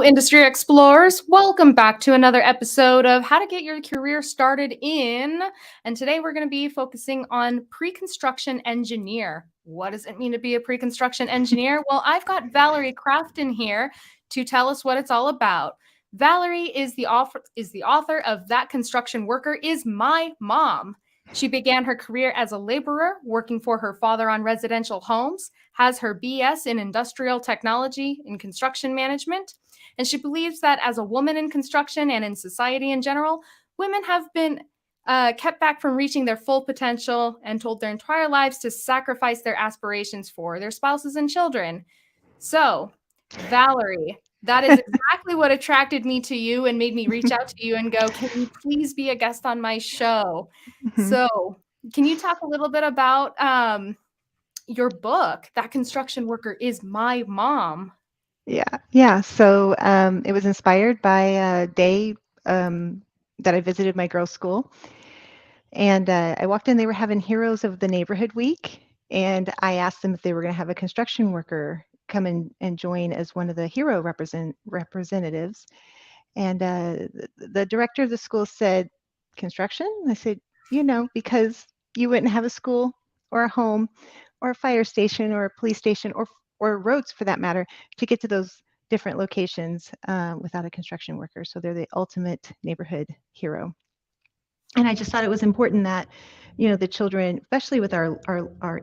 Industry Explorers. Welcome back to another episode of How to Get Your Career Started in. And today we're going to be focusing on pre-construction engineer. What does it mean to be a pre-construction engineer? Well, I've got Valerie Crafton here to tell us what it's all about. Valerie is the author of That Construction Worker Is My Mom. She began her career as a laborer, working for her father on residential homes, has her BS in industrial technology and construction management, and she believes that as a woman in construction and in society in general, women have been kept back from reaching their full potential and told their entire lives to sacrifice their aspirations for their spouses and children. So, Valerie, that is exactly what attracted me to you and made me reach out to you and go, can you please be a guest on my show? So, can you talk a little bit about your book, That Construction Worker Is My Mom? Yeah. So it was inspired by a day that I visited my girls' school. And I walked in, they were having Heroes of the Neighborhood Week. And I asked them if they were going to have a construction worker come in and join as one of the hero representatives. And the director of the school said, construction? I said, because you wouldn't have a school or a home or a fire station or a police station or roads for that matter to get to those different locations without a construction worker. So they're the ultimate neighborhood hero. And I just thought it was important that, the children, especially with our our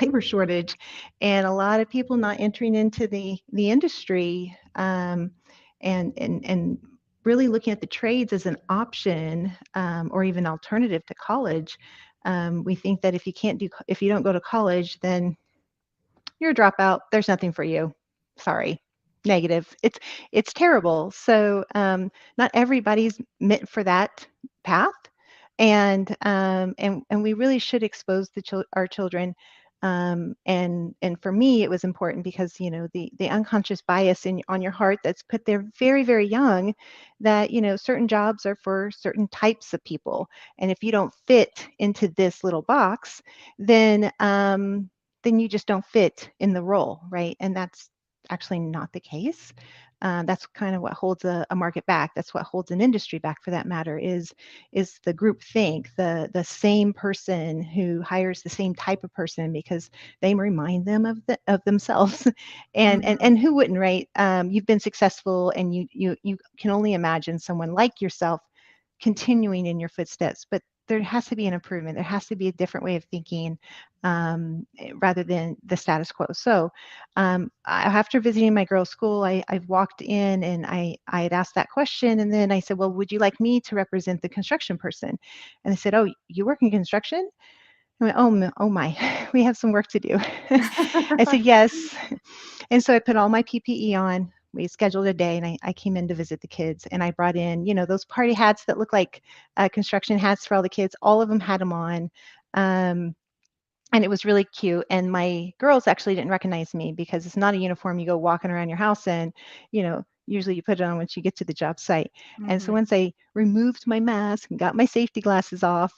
labor shortage, and a lot of people not entering into the industry, and really looking at the trades as an option, or even alternative to college. We think that if you don't go to college, then you're a dropout. There's nothing for you. Sorry. Negative. It's terrible. So not everybody's meant for that path, and we really should expose our children. And for me, it was important because the unconscious bias on your heart that's put there very, very young, that certain jobs are for certain types of people, and if you don't fit into this little box, then you just don't fit in the role, right? And that's actually not the case. That's kind of what holds a market back. That's what holds an industry back, for that matter, is the group think, the same person who hires the same type of person because they remind them of themselves, and who wouldn't, right? You've been successful, and you can only imagine someone like yourself continuing in your footsteps, but there has to be an improvement. There has to be a different way of thinking, rather than the status quo. So after visiting my girls' school, I walked in and I had asked that question, and then I said, well, would you like me to represent the construction person? And they said, oh, you work in construction? I went, oh my, we have some work to do. I said, yes. And so I put all my PPE on. We scheduled a day, and I came in to visit the kids, and I brought in, those party hats that look like construction hats for all the kids. All of them had them on. And it was really cute. And my girls actually didn't recognize me because it's not a uniform you go walking around your house in. Usually you put it on once you get to the job site. And so once I removed my mask and got my safety glasses off,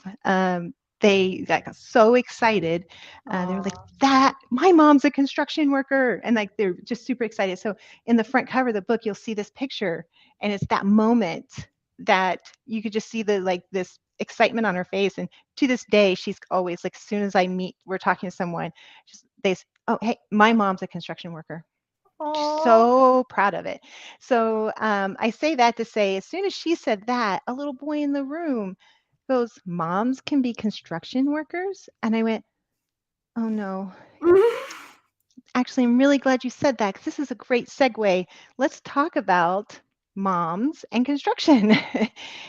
they got so excited. They were like, "That my mom's a construction worker," and like they're just super excited. So in the front cover of the book, you'll see this picture, and it's that moment that you could just see this excitement on her face. And to this day, she's always like, as soon as we're talking to someone, they say, "Oh, hey, my mom's a construction worker." So proud of it. So I say that to say, as soon as she said that, a little boy in the room goes, "Moms can be construction workers?" And I went, "Oh no." Actually, I'm really glad you said that, because this is a great segue. Let's talk about moms and construction.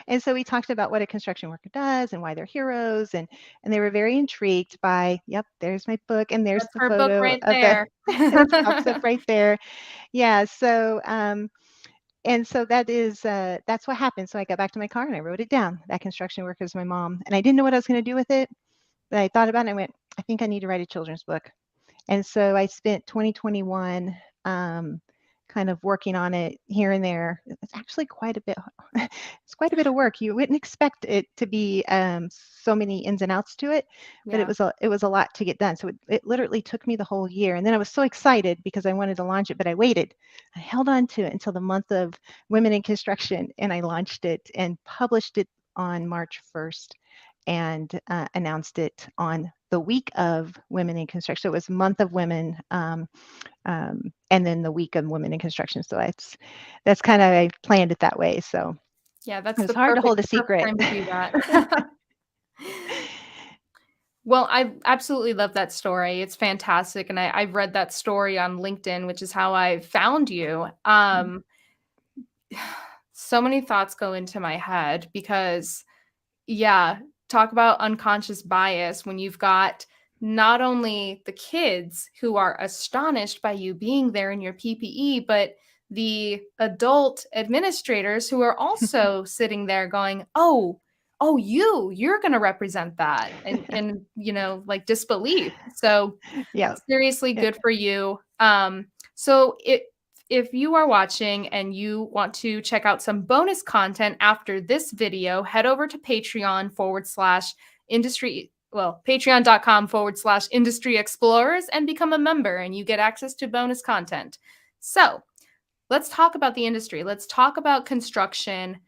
And so we talked about what a construction worker does and why they're heroes, and they were very intrigued by, yep, there's my book, and there's the photo book right of there. it pops up right there. Yeah, so and so that's what happened. So I got back to my car and I wrote it down. That construction worker is my mom. And I didn't know what I was going to do with it, but I thought about it and I went, I think I need to write a children's book. And so I spent 2021 kind kind of working on it here and there. It's actually quite a bit. It's quite a bit of work. You wouldn't expect it to be so many ins and outs to it, but Yeah. it was a lot to get done. So it literally took me the whole year. And then I was so excited because I wanted to launch it, but I waited. I held on to it until the month of Women in Construction, and I launched it and published it on March 1st and announced it on the week of Women in Construction. So it was month of women, and then the week of Women in Construction. So that's kind of, I planned it that way. So Yeah, it that's was the hard to hold a perfect secret. time to do that. Well, I absolutely love that story. It's fantastic, and I've read that story on LinkedIn, which is how I found you. So many thoughts go into my head because, yeah, talk about unconscious bias when you've got not only the kids who are astonished by you being there in your PPE, but the adult administrators who are also sitting there going, "Oh, you're going to represent that," and like disbelief. So Yeah. seriously, Yeah. good for you. So if you are watching and you want to check out some bonus content after this video, head over to patreon.com/industry explorers and become a member, and you get access to bonus content. So let's talk about the industry. Let's talk about construction.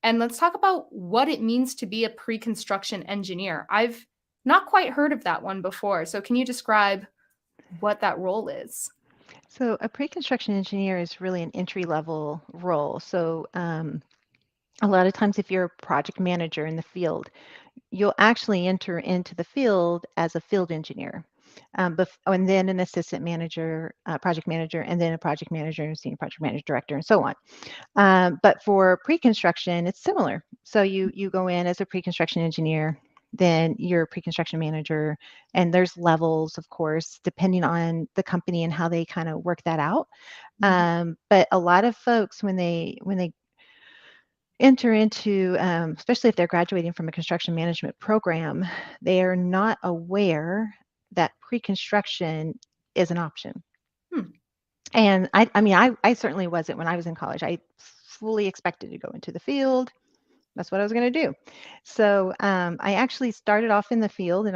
And let's talk about what it means to be a pre-construction engineer. I've not quite heard of that one before. So can you describe what that role is? So a pre-construction engineer is really an entry-level role. So a lot of times if you're a project manager in the field, you'll actually enter into the field as a field engineer. And then an assistant manager, project manager, and then a project manager, senior project manager, director, and so on. But for pre-construction, it's similar. So you go in as a pre-construction engineer, then you're a pre-construction manager, and there's levels, of course, depending on the company and how they kind of work that out. But a lot of folks, when they enter into, especially if they're graduating from a construction management program, they are not aware that pre-construction is an option. Hmm. And I mean, I certainly wasn't when I was in college. I fully expected to go into the field. That's what I was going to do. So I actually started off in the field, and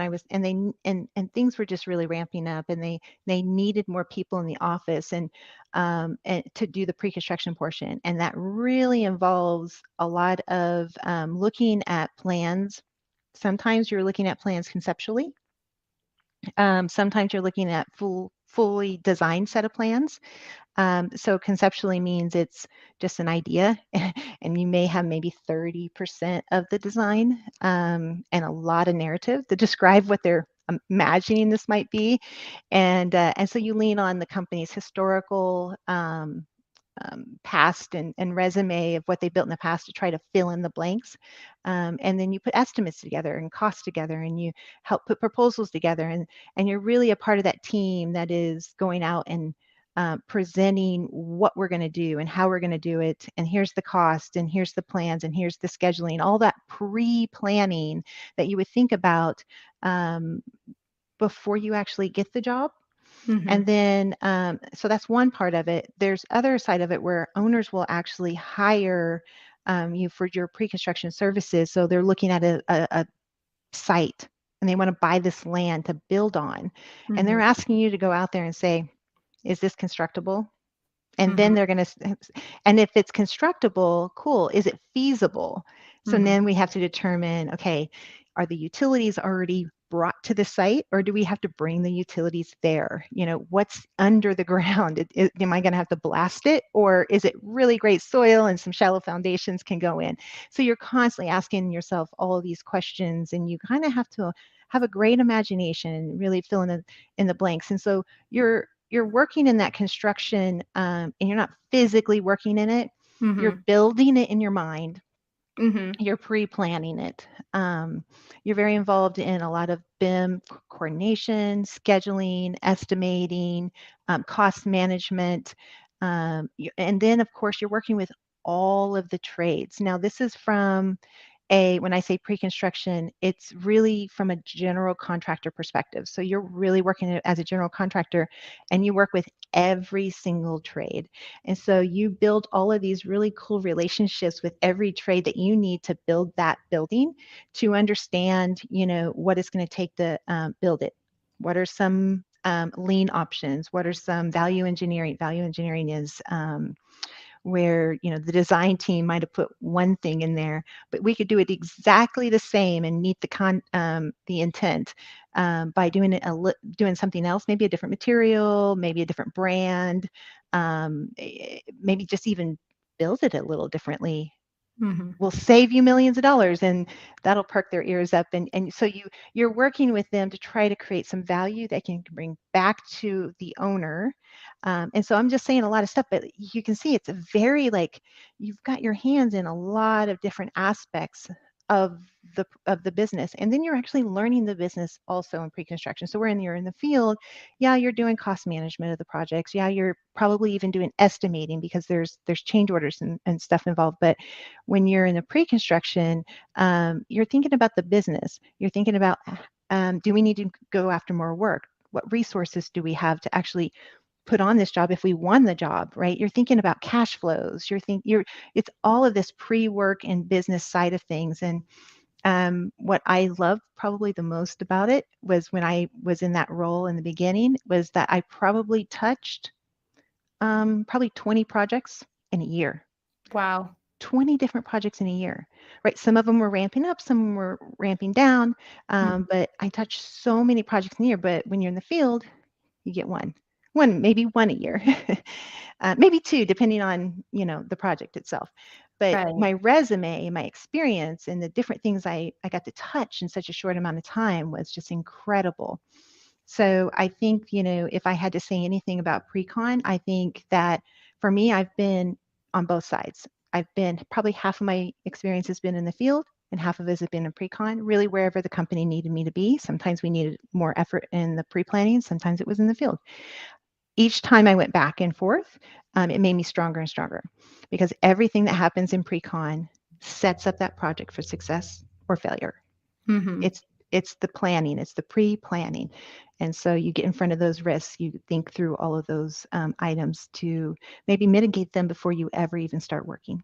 and things were just really ramping up, and they needed more people in the office and to do the pre-construction portion, and that really involves a lot of looking at plans. Sometimes you're looking at plans conceptually. Sometimes you're looking at fully designed set of plans. So conceptually means it's just an idea, and you may have maybe 30% of the design and a lot of narrative to describe what they're imagining this might be, and so you lean on the company's historical past and resume of what they built in the past to try to fill in the blanks. And then you put estimates together and costs together, and you help put proposals together, and you're really a part of that team that is going out and presenting what we're going to do and how we're going to do it. And here's the cost, and here's the plans, and here's the scheduling, all that pre-planning that you would think about before you actually get the job. And then, so that's one part of it. There's other side of it where owners will actually hire you for your pre-construction services. So they're looking at a site, and they want to buy this land to build on. And they're asking you to go out there and say, is this constructible? And then they're going to, and if it's constructible, cool. Is it feasible? So then we have to determine, okay, are the utilities already brought to the site, or do we have to bring the utilities there? You know, what's under the ground? Am I going to have to blast it, or is it really great soil and some shallow foundations can go in? So you're constantly asking yourself all of these questions, and you kind of have to have a great imagination and really fill in the blanks. And so you're working in that construction, and you're not physically working in it. You're building it in your mind. You're pre-planning it. You're very involved in a lot of BIM coordination, scheduling, estimating, cost management. And then, of course, you're working with all of the trades. Now, this is from when I say pre-construction, it's really from a general contractor perspective. So you're really working as a general contractor, and you work with every single trade. And so you build all of these really cool relationships with every trade that you need to build that building, to understand, what it's going to take to build it. What are some lean options? What are some value engineering? Value engineering is where the design team might have put one thing in there, but we could do it exactly the same and meet the intent by doing something else, maybe a different material, maybe a different brand, maybe just even build it a little differently. Mm-hmm. Will save you millions of dollars, and that'll perk their ears up. And so you're working with them to try to create some value that can bring back to the owner. And so I'm just saying a lot of stuff, but you can see it's a very, like, you've got your hands in a lot of different aspects of the business, and then you're actually learning the business also in pre-construction. So you're in the field, yeah, you're doing cost management of the projects, yeah, you're probably even doing estimating because there's change orders and stuff involved. But when you're in the pre-construction, you're thinking about the business. You're thinking about, do we need to go after more work? What resources do we have to actually put on this job if we won the job, right? You're thinking about cash flows. It's all of this pre-work and business side of things. And what I loved probably the most about it was, when I was in that role in the beginning, was that I probably touched probably 20 projects in a year. Wow. 20 different projects in a year, right? Some of them were ramping up, some of them were ramping down, but I touched so many projects in a year. But when you're in the field, you get maybe one a year, maybe two, depending on, the project itself. But Right. my resume, my experience, and the different things I got to touch in such a short amount of time was just incredible. So I think, if I had to say anything about pre-con, I think that for me, I've been on both sides. I've been, probably half of my experience has been in the field, and half of it has been in pre-con, really wherever the company needed me to be. Sometimes we needed more effort in the pre-planning, sometimes it was in the field. Each time I went back and forth, it made me stronger and stronger, because everything that happens in pre-con sets up that project for success or failure. Mm-hmm. It's the planning, it's the pre-planning. And so you get in front of those risks, you think through all of those items to maybe mitigate them before you ever even start working.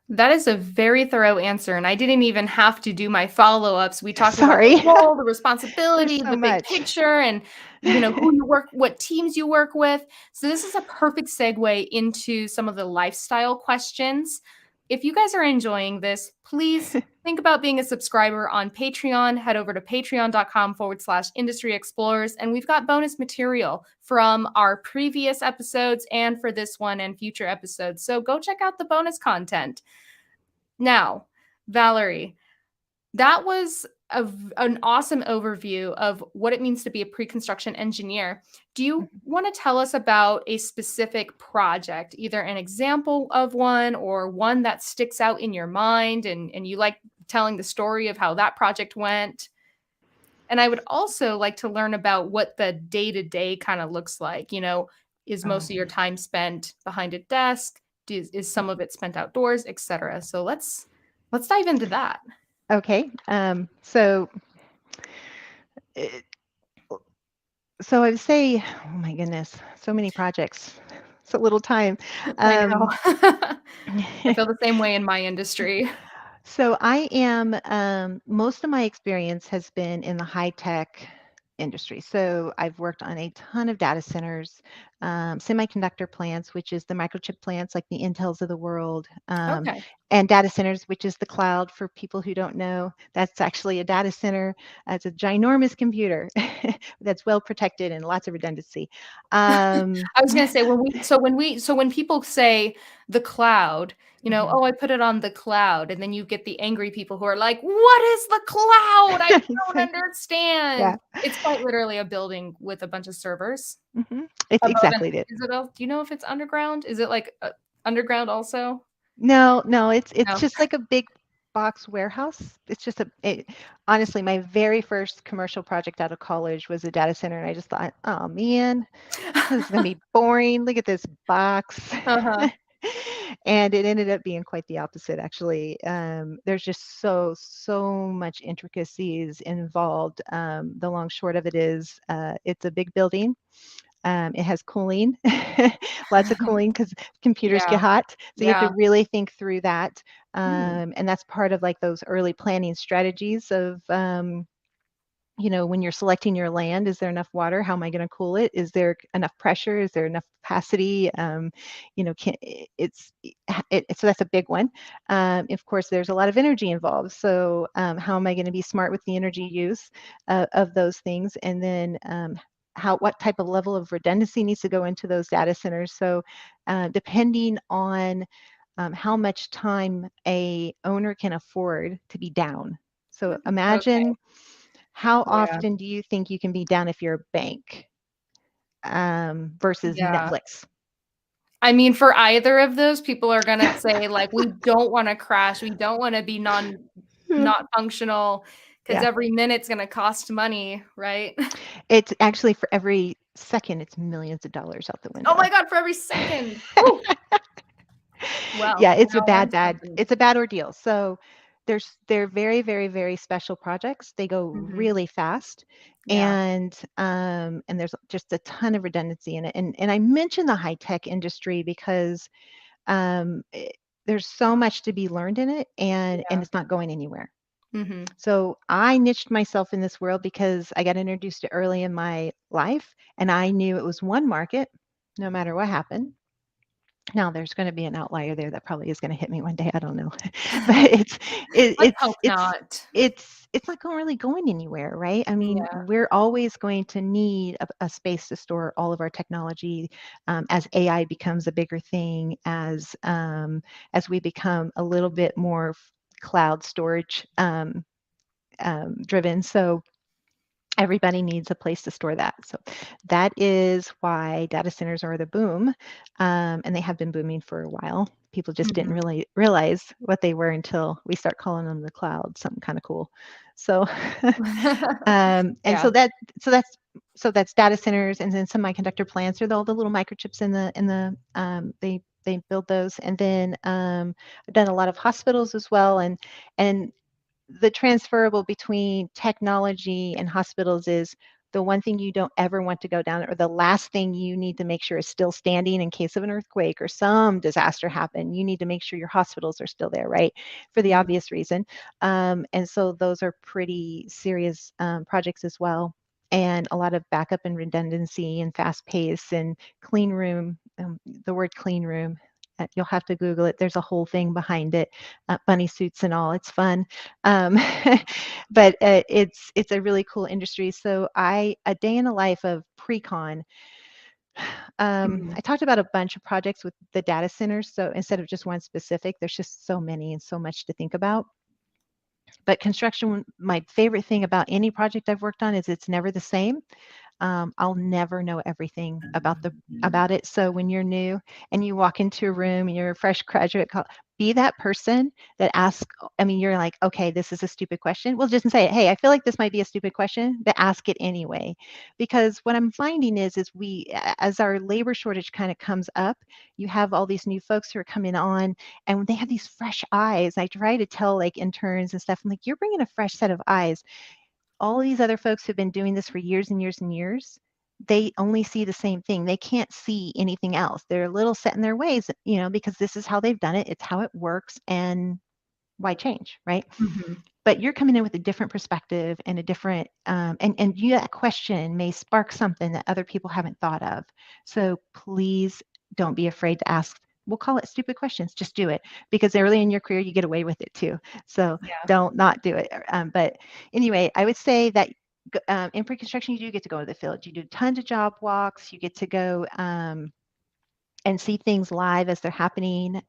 That is a very thorough answer, and I didn't even have to do my follow-ups. We talked about the Sorry. role, the There's responsibility, so the big much. picture, and who you work, what teams you work with. So this is a perfect segue into some of the lifestyle questions. If you guys are enjoying this, please think about being a subscriber on Patreon. Head over to patreon.com/industry explorers. And we've got bonus material from our previous episodes and for this one and future episodes. So go check out the bonus content. Now, Valerie, that was an awesome overview of what it means to be a pre-construction engineer. Do you want to tell us about a specific project, either an example of one or one that sticks out in your mind and you like telling the story of how that project went? And I would also like to learn about what the day-to-day kind of looks like. Is most of your time spent behind a desk? Is some of it spent outdoors, etc.? So let's dive into that. Okay. So I would say, oh my goodness, so many projects, so little time. I know. I feel the same way in my industry. So I am, most of my experience has been in the high tech industry. So I've worked on a ton of data centers, semiconductor plants, which is the microchip plants like the Intels of the world, Okay. and data centers, which is the cloud for people who don't know. That's actually a data center. It's a ginormous computer that's well protected and lots of redundancy. I was going to say when people say the cloud, Mhm. oh, I put it on the cloud, and then you get the angry people who are like, "What is the cloud? I don't Exactly. Yeah. understand." It's quite literally a building with a bunch of servers It's above. And exactly it. is it? Do you know if it's underground? Is it like underground also? No, it's No. just like a big box warehouse. It's just honestly, my very first commercial project out of college was a data center, and I just thought, oh man, this is gonna be boring. Look at this box. Uh-huh. And it ended up being quite the opposite, actually. There's just so much intricacies involved. The long short of it is, it's a big building. It has cooling, lots of cooling because computers get Yeah. hot. So you have to Yeah. really think through that. Hmm. And that's part of like those early planning strategies of, when you're selecting your land, is there enough water? How am I going to cool it? Is there enough pressure? Is there enough capacity? So that's a big one. Of course, there's a lot of energy involved. So how am I going to be smart with the energy use of those things? And then what type of level of redundancy needs to go into those data centers? So depending on how much time a owner can afford to be down. So Okay. imagine, how Yeah. often do you think you can be down if you're a bank versus Yeah. Netflix? I mean, for either of those, people are gonna say, like, "We don't wanna crash, we don't wanna be not functional, because Yeah, every minute's gonna cost money," right? it's actually for every second, it's millions of dollars out the Oh my window. god, for every second. Woo! Well, Yeah, it's a now I'm bad, thinking. it's a bad ordeal. So they're very, very, very special projects. They go Mhm. really fast, Yeah. and there's just a ton of redundancy in it. And I mention the high tech industry because um, it, there's so much to be learned in it, and Yeah. it's not going anywhere. Mhm. So I niched myself in this world because I got introduced to it early in my life, and I knew it was one market, no matter what happened. Now there's going to be an outlier there that probably is going to hit me one day. I don't know, but it, Let's it's hope it's not. it's not really going anywhere, right? I mean, Yeah. we're always going to need a space to store all of our technology, as AI becomes a bigger thing, as we become a little bit more cloud storage driven. So everybody needs a place to store that. So that is why data centers are the boom, and they have been booming for a while. People just didn't Mhm. really realize what they were until we start calling them the cloud, something kind of cool. So, and Yeah. so that's so that's data centers, and then semiconductor plants are all the little microchips in the they build those, and then I've done a lot of hospitals as well, and the transferable between technology and hospitals is the one thing you don't ever want to go down, or the last thing you need to make sure is still standing in case of an earthquake or some disaster happen. You need to make sure your hospitals are still there, right? For the Mhm. obvious reason. And so those are pretty serious projects as well. And a lot of backup and redundancy and fast pace and clean room. The word clean room, you'll have to Google it. There's a whole thing behind it, bunny suits and all. It's fun. Um, but it's a really cool industry. So a day in the life of pre-con. Mhm. I talked about a bunch of projects with the data centers. So instead of just one specific, there's just so many and so much to think about. But construction, my favorite thing about any project I've worked on is it's never the same. I'll never know everything about it. So when you're new and you walk into a room and you're a fresh graduate, be that person that asks. I mean, you're like, okay, this is a stupid question. Well, just say, hey, I feel like this might be a stupid question, but ask it anyway. Because what I'm finding is as our labor shortage kind of comes up, you have all these new folks who are coming on, and they have these fresh eyes. I try to tell like interns and stuff, I'm like, you're bringing a fresh set of eyes. All these other folks who've been doing this for years and years and years, they only see the same thing. They can't see anything else. They're a little set in their ways, because this is how they've done it. It's how it works, and why change, right? Mhm. But you're coming in with a different perspective and a different, and that question may spark something that other people haven't thought of. So please don't be afraid to ask. We'll call it stupid questions. Just do it, because early in your career you get away with it too. So Yeah. don't not do it. But anyway, I would say that in pre-construction you do get to go to the field. You do tons of job walks. You get to go and see things live as they're happening.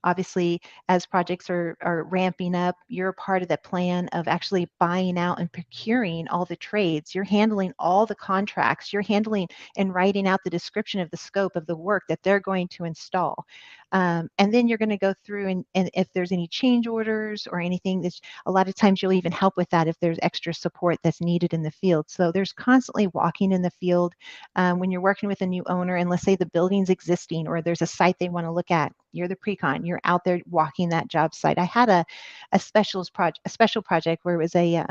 Obviously, as projects are ramping up, you're a part of the plan of actually buying out and procuring all the trades. You're handling all the contracts. You're handling and writing out the description of the scope of the work that they're going to install. And then you're going to go through and if there's any change orders or anything, that's a lot of times you'll even help with that if there's extra support that's needed in the field. So there's constantly walking in the field when you're working with a new owner, and let's say the building's existing or there's a site they want to look at. You're the pre-con. You're out there walking that job site. I had a special project where it was a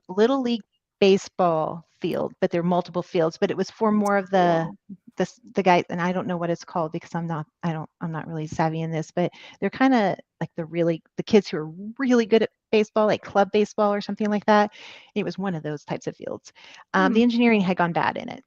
little league baseball field, but there are multiple fields. But it was for more of Cool. the guys, and I don't know what it's called because I'm not really savvy in this, but they're kind of like the kids who are really good at baseball, like club baseball or something like that. It was one of those types of fields. The engineering had gone bad in it.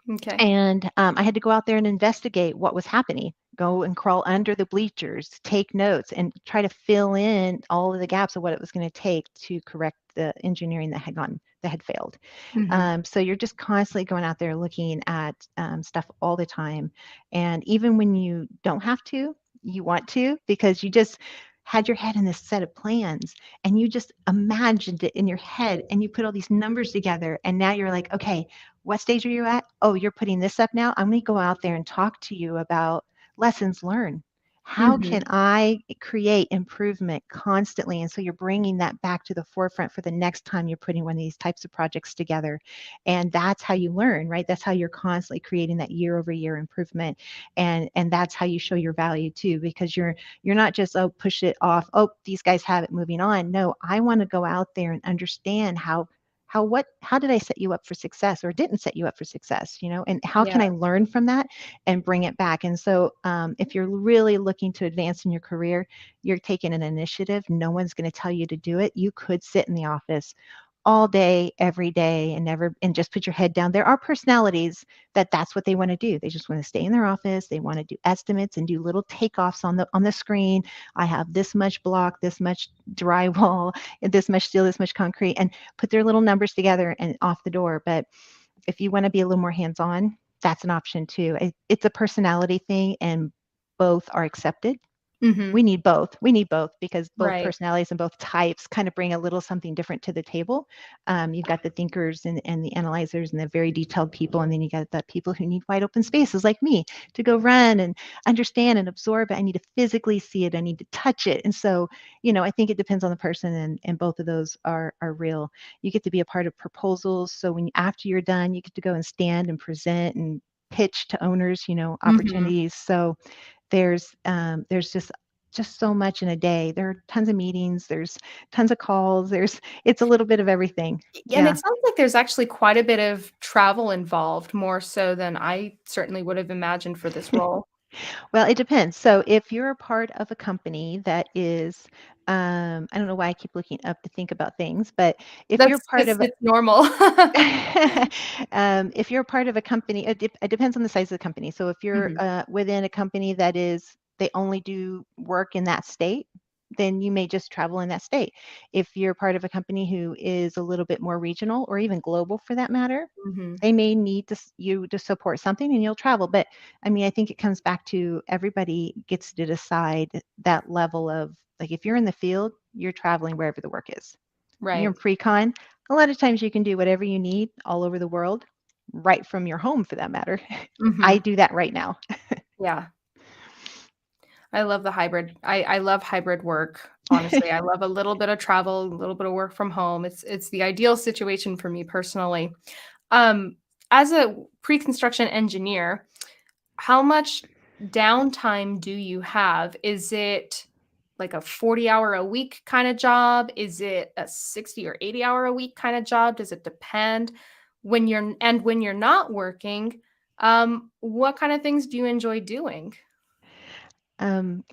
Okay. And I had to go out there and investigate what was happening, go and crawl under the bleachers, take notes, and try to fill in all of the gaps of what it was going to take to correct the engineering that had failed. Hmm. So you're just constantly going out there looking at stuff all the time. And even when you don't have to, you want to, because you just had your head in this set of plans and you just imagined it in your head and you put all these numbers together. And now you're like, okay, what stage are you at? Oh, you're putting this up now. I'm going to go out there and talk to you about lessons learned. How Hmm. can I create improvement constantly? And so you're bringing that back to the forefront for the next time you're putting one of these types of projects together. And that's how you learn, right? That's how you're constantly creating that year over year improvement. And that's how you show your value too, because you're not just, oh, push it off. Oh, these guys have it, moving on. No, I want to go out there and understand how did I set you up for success or didn't set you up for success, and how Yeah. can I learn from that and bring it back? And so if you're really looking to advance in your career, you're taking an initiative. No one's going to tell you to do it. You could sit in the office all day, every day, and just put your head down. There are personalities that's what they want to do. They just want to stay in their office. They want to do estimates and do little takeoffs on the screen. I have this much block, this much drywall, and this much steel, this much concrete, and put their little numbers together and off the door. But if you want to be a little more hands-on, that's an option too. It's a personality thing, and both are accepted. Hmm. We need both because both Right. personalities and both types kind of bring a little something different to the table. You've got the thinkers and the analyzers and the very detailed people, and then you got the people who need wide open spaces like me to go run and understand and absorb it. I need to physically see it. I need to touch it. And so, I think it depends on the person, and both of those are real. You get to be a part of proposals. So after you're done, you get to go and stand and present and pitch to owners, Hmm. opportunities. So there's just so much in a day. There are tons of meetings, there's tons of calls, it's a little bit of everything. And it Yeah. sounds like there's actually quite a bit of travel involved, more so than I certainly would have imagined for this role. Well, it depends. So if you're a part of a company that is, I don't know why I keep looking up to think about things, but if you're That's part it's of it's normal. if you're part of a company, it depends on the size of the company. So if you're Mhm. within a company they only do work in that state, then you may just travel in that state. If you're part of a company who is a little bit more regional or even global for that matter, Mhm. they may need you to support something and you'll travel. But I mean, I think it comes back to everybody gets to decide that level of, like, if you're in the field, you're traveling wherever the work is. You're in Right. pre-con. A lot of times you can do whatever you need all over the world, right from your home for that matter. I Mhm. do that right now. Yeah. I love the hybrid. I love hybrid work, honestly. I love a little bit of travel, a little bit of work from home. It's the ideal situation for me personally. Um, as a pre-construction engineer, how much downtime do you have? Is it like a 40-hour a week kind of job? Is it a 60 or 80-hour a week kind of job? Does it depend? When you're not working, what kind of things do you enjoy doing?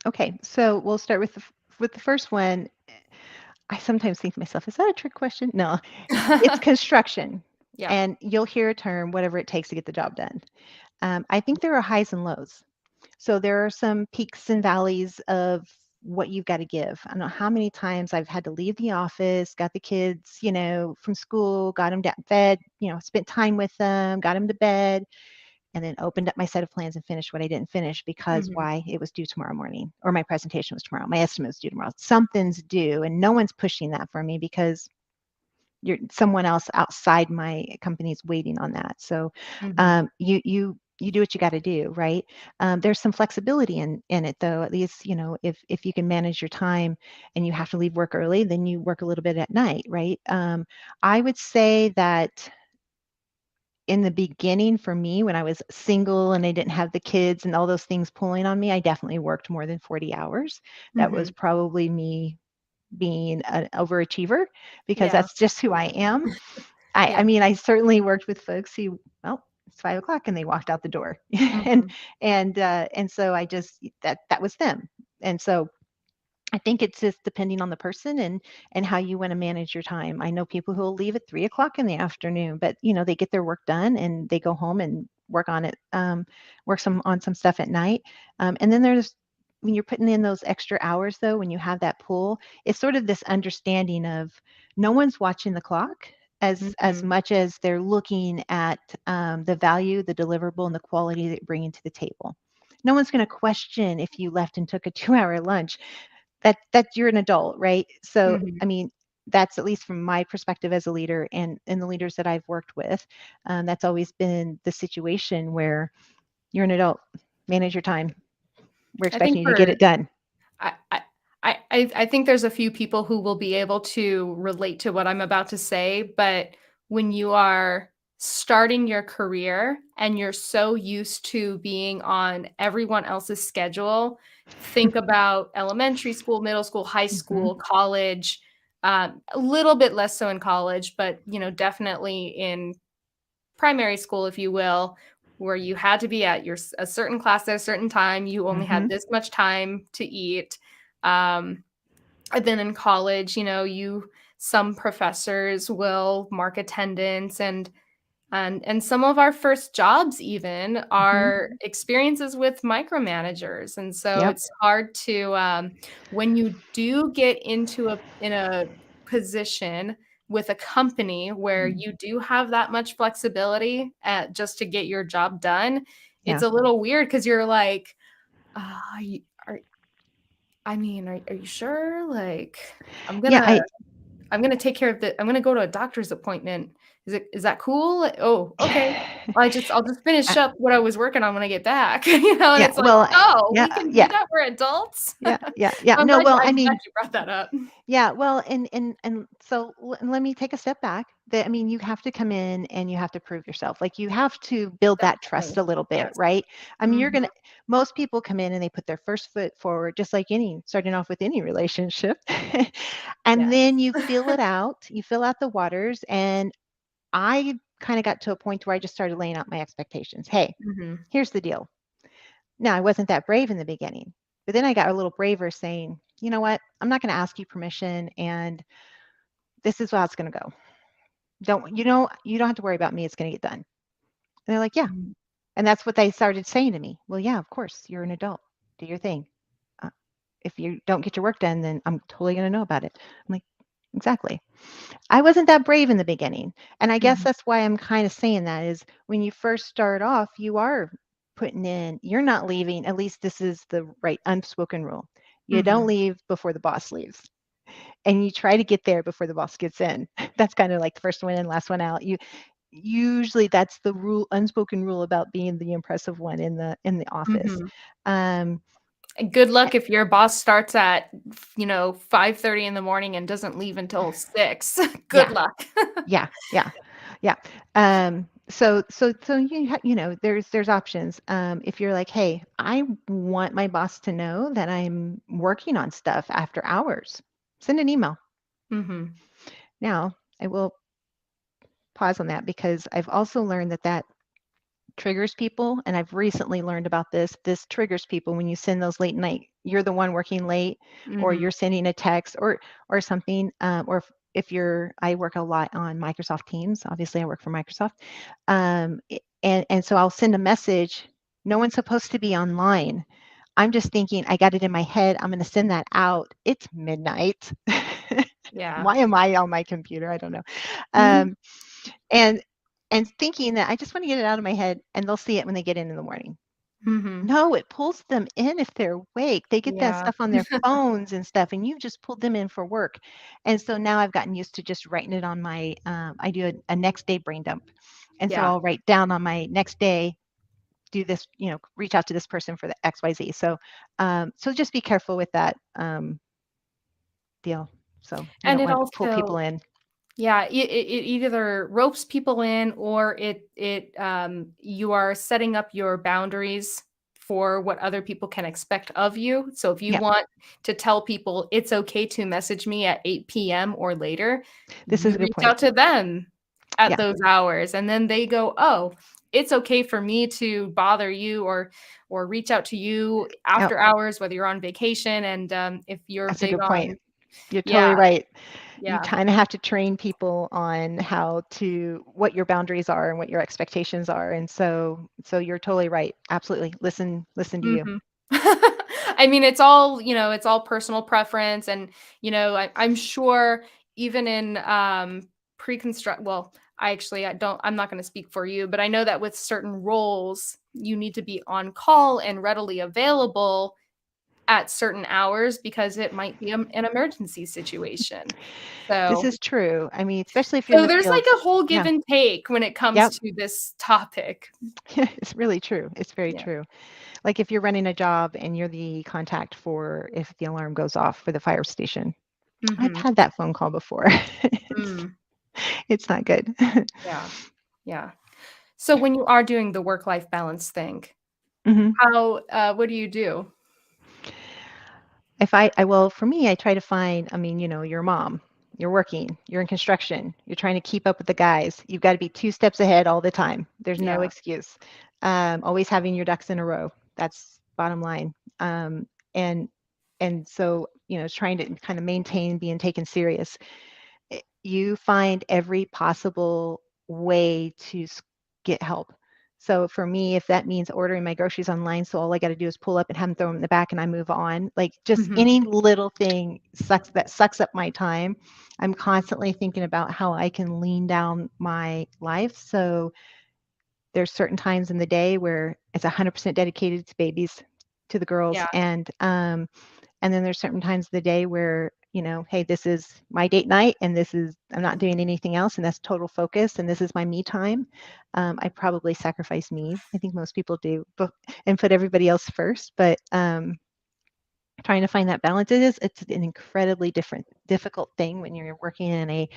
Okay, so we'll start with with the first one. I sometimes think to myself, is that a trick question? No, it's construction, Yeah. and you'll hear a term, whatever it takes to get the job done. I think there are highs and lows. So there are some peaks and valleys of what you've got to give. I don't know how many times I've had to leave the office, got the kids, from school, got them fed, spent time with them, got them to bed, and then opened up my set of plans and finished what I didn't finish because Mhm. why? It was due tomorrow morning, or my presentation was tomorrow. My estimate was due tomorrow. Something's due, and no one's pushing that for me because someone else outside my company is waiting on that. So Mhm. you do what you got to do, right? There's some flexibility in it, though. At least, if you can manage your time and you have to leave work early, then you work a little bit at night, right? I would say that in the beginning for me, when I was single and I didn't have the kids and all those things pulling on me, I definitely worked more than 40 hours. That was Mhm. probably me being an overachiever because Yeah. that's just who I am. I, Yeah. I mean, I certainly worked with folks who, well, it's 5 o'clock and they walked out the door, and Mhm. and so I just that was them, and so I think it's just depending on the person and how you want to manage your time. I know people who will leave at 3 o'clock in the afternoon, but they get their work done and they go home and work on it, work on some stuff at night. And then there's when you're putting in those extra hours though, when you have that pool, it's sort of this understanding of no one's watching the clock as Mhm. much as they're looking at the value, the deliverable, and the quality that you're bringing to the table. No one's going to question if you left and took a 2-hour lunch. That you're an adult, right? So Mhm. I mean, that's at least from my perspective as a leader and the leaders that I've worked with. That's always been the situation where you're an adult, manage your time. We're I expecting think you to get for it done. I I I think there's a few people who will be able to relate to what I'm about to say, but when you are starting your career and you're so used to being on everyone else's schedule, think about elementary school, middle school, high Hmm. school, college, a little bit less so in college, but definitely in primary school, if you will, where you had to be at a certain class at a certain time. You only had Hmm. this much time to eat. Um, and then in college, some professors will mark attendance and some of our first jobs even Hmm. are experiences with micromanagers. And so Yep. it's hard to when you do get into a position with a company where Mm. you do have that much flexibility just to get your job done, it's Yeah. a little weird because you're like, are you, are, I mean, are you sure? Like, I'm Yeah. gonna I'm gonna take care of I'm gonna go to a doctor's appointment. Is that cool? Oh, okay. I'll just finish uh, up what I was working on when I get back, and yeah. it's like, Well, "Oh, yeah. we can do Yeah. that, we're adults." Yeah. Yeah. Yeah. I'm No. glad Well, I I'm glad mean, you brought that up. yeah, well, and so let me take a step back. I mean, you have to come in and you have to prove yourself. Like you have to build that trust Definitely. a little bit, Yes. right? I mean, Mhm. most people come in and they put their first foot forward, just like starting off with any relationship. And Yes. then you fill out the waters. And I kind of got to a point where I just started laying out my expectations. Hey, Mhm. here's the deal. Now, I wasn't that brave in the beginning, but then I got a little braver saying, you know what? I'm not going to ask you permission, and this is how it's going to go. You don't have to worry about me. It's going to get done. And they're like, yeah. Mhm. And that's what they started saying to me. Well, yeah, of course, you're an adult. Do your thing. Uh, if you don't get your work done, then I'm totally going to know about it. I'm like, exactly. I wasn't that brave in the beginning. And I guess Mhm. that's why I'm kind of saying that is when you first start off, you are you're not leaving. At least this is the right unspoken rule. You don't Mhm. leave before the boss leaves. And you try to get there before the boss gets in. That's kind of like the first one in, last one out. Usually that's the rule, unspoken rule about being the impressive one in the office. Mhm. Um, And good luck if your boss starts at, 5:30 in the morning and doesn't leave until 6. Good yeah, luck. yeah, yeah, yeah. So there's options. If you're like, hey, I want my boss to know that I'm working on stuff after hours, send an email. Mhm. Now, I will pause on that because I've also learned that triggers people, and I've recently learned about this triggers people when you send those late night, you're the one working late, or Mhm. you're sending a text or something, or if you're I work a lot on Microsoft Teams. Obviously I work for Microsoft, and so I'll send a message. No one's supposed to be online. I'm just thinking, I got it in my head, I'm going to send that out. It's midnight. Yeah. Why am I on my computer? I don't know. Mhm. um, and and thinking that I just want to get it out of my head, and they'll see it when they get in the morning. Mhm. No, it pulls them in if they're awake. They get that Yeah. stuff on their phones and stuff, and you just pulled them in for work. And so now I've gotten used to just writing it on my, I do a next day brain dump. And so Yeah. I'll write down on my next day, do this, reach out to this person for the XYZ. So just be careful with that deal. So you And don't it want to pull people also, in. yeah, it either ropes people in, or you are setting up your boundaries for what other people can expect of you. So if you Yeah, want to tell people it's okay to message me at 8 p.m. or later, this is you a good reach point. out to them at Yeah, those hours, and then they go, "Oh, it's okay for me to bother you or reach out to you yep, after hours, whether you're on vacation." And if you're that's a big good point. on, You're yeah, totally right. You yeah. kind of have to train people on what your boundaries are and what your expectations are. And so you're totally right. Absolutely. Listen to you. Mhm. I mean, it's all personal preference, and, I'm sure even in, pre-construct well, I'm not gonna speak for you, but I know that with certain roles, you need to be on call and readily available at certain hours because it might be, an emergency situation. This So is true. I mean, especially if you're in so the there's, like, field. a whole give Yeah. and take when it comes Yep. to this topic. It's really true. It's very Yeah. true. Like if you're running a job and you're the contact for if the alarm goes off for the fire station. I've Mhm. had that phone call before. it's, Mm. it's not good. Yeah. Yeah. So when you are doing the work-life balance thing, hmm what do you do? If well, for me, I try to find, I mean, you're a mom, you're working, you're in construction, you're trying to keep up with the guys. You've got to be 2 steps ahead all the time. There's no Yeah. excuse. Always having your ducks in a row. That's bottom line. Um, and and so, trying to kind of maintain being taken serious. You find every possible way to get help. So for me, if that means ordering my groceries online, so all I got to do is pull up and have them throw them in the back and I move on, like just Mhm. any little thing sucks up my time. I'm constantly thinking about how I can lean down my life. So there's certain times in the day where it's 100% dedicated to babies, to the girls, Yeah. and then there's certain times of the day where, hey, this is my date night and I'm not doing anything else and that's total focus and this is my me time. I probably sacrifice me. I think most people do, and put everybody else first. But trying to find that balance, it's an incredibly difficult thing when you're working in a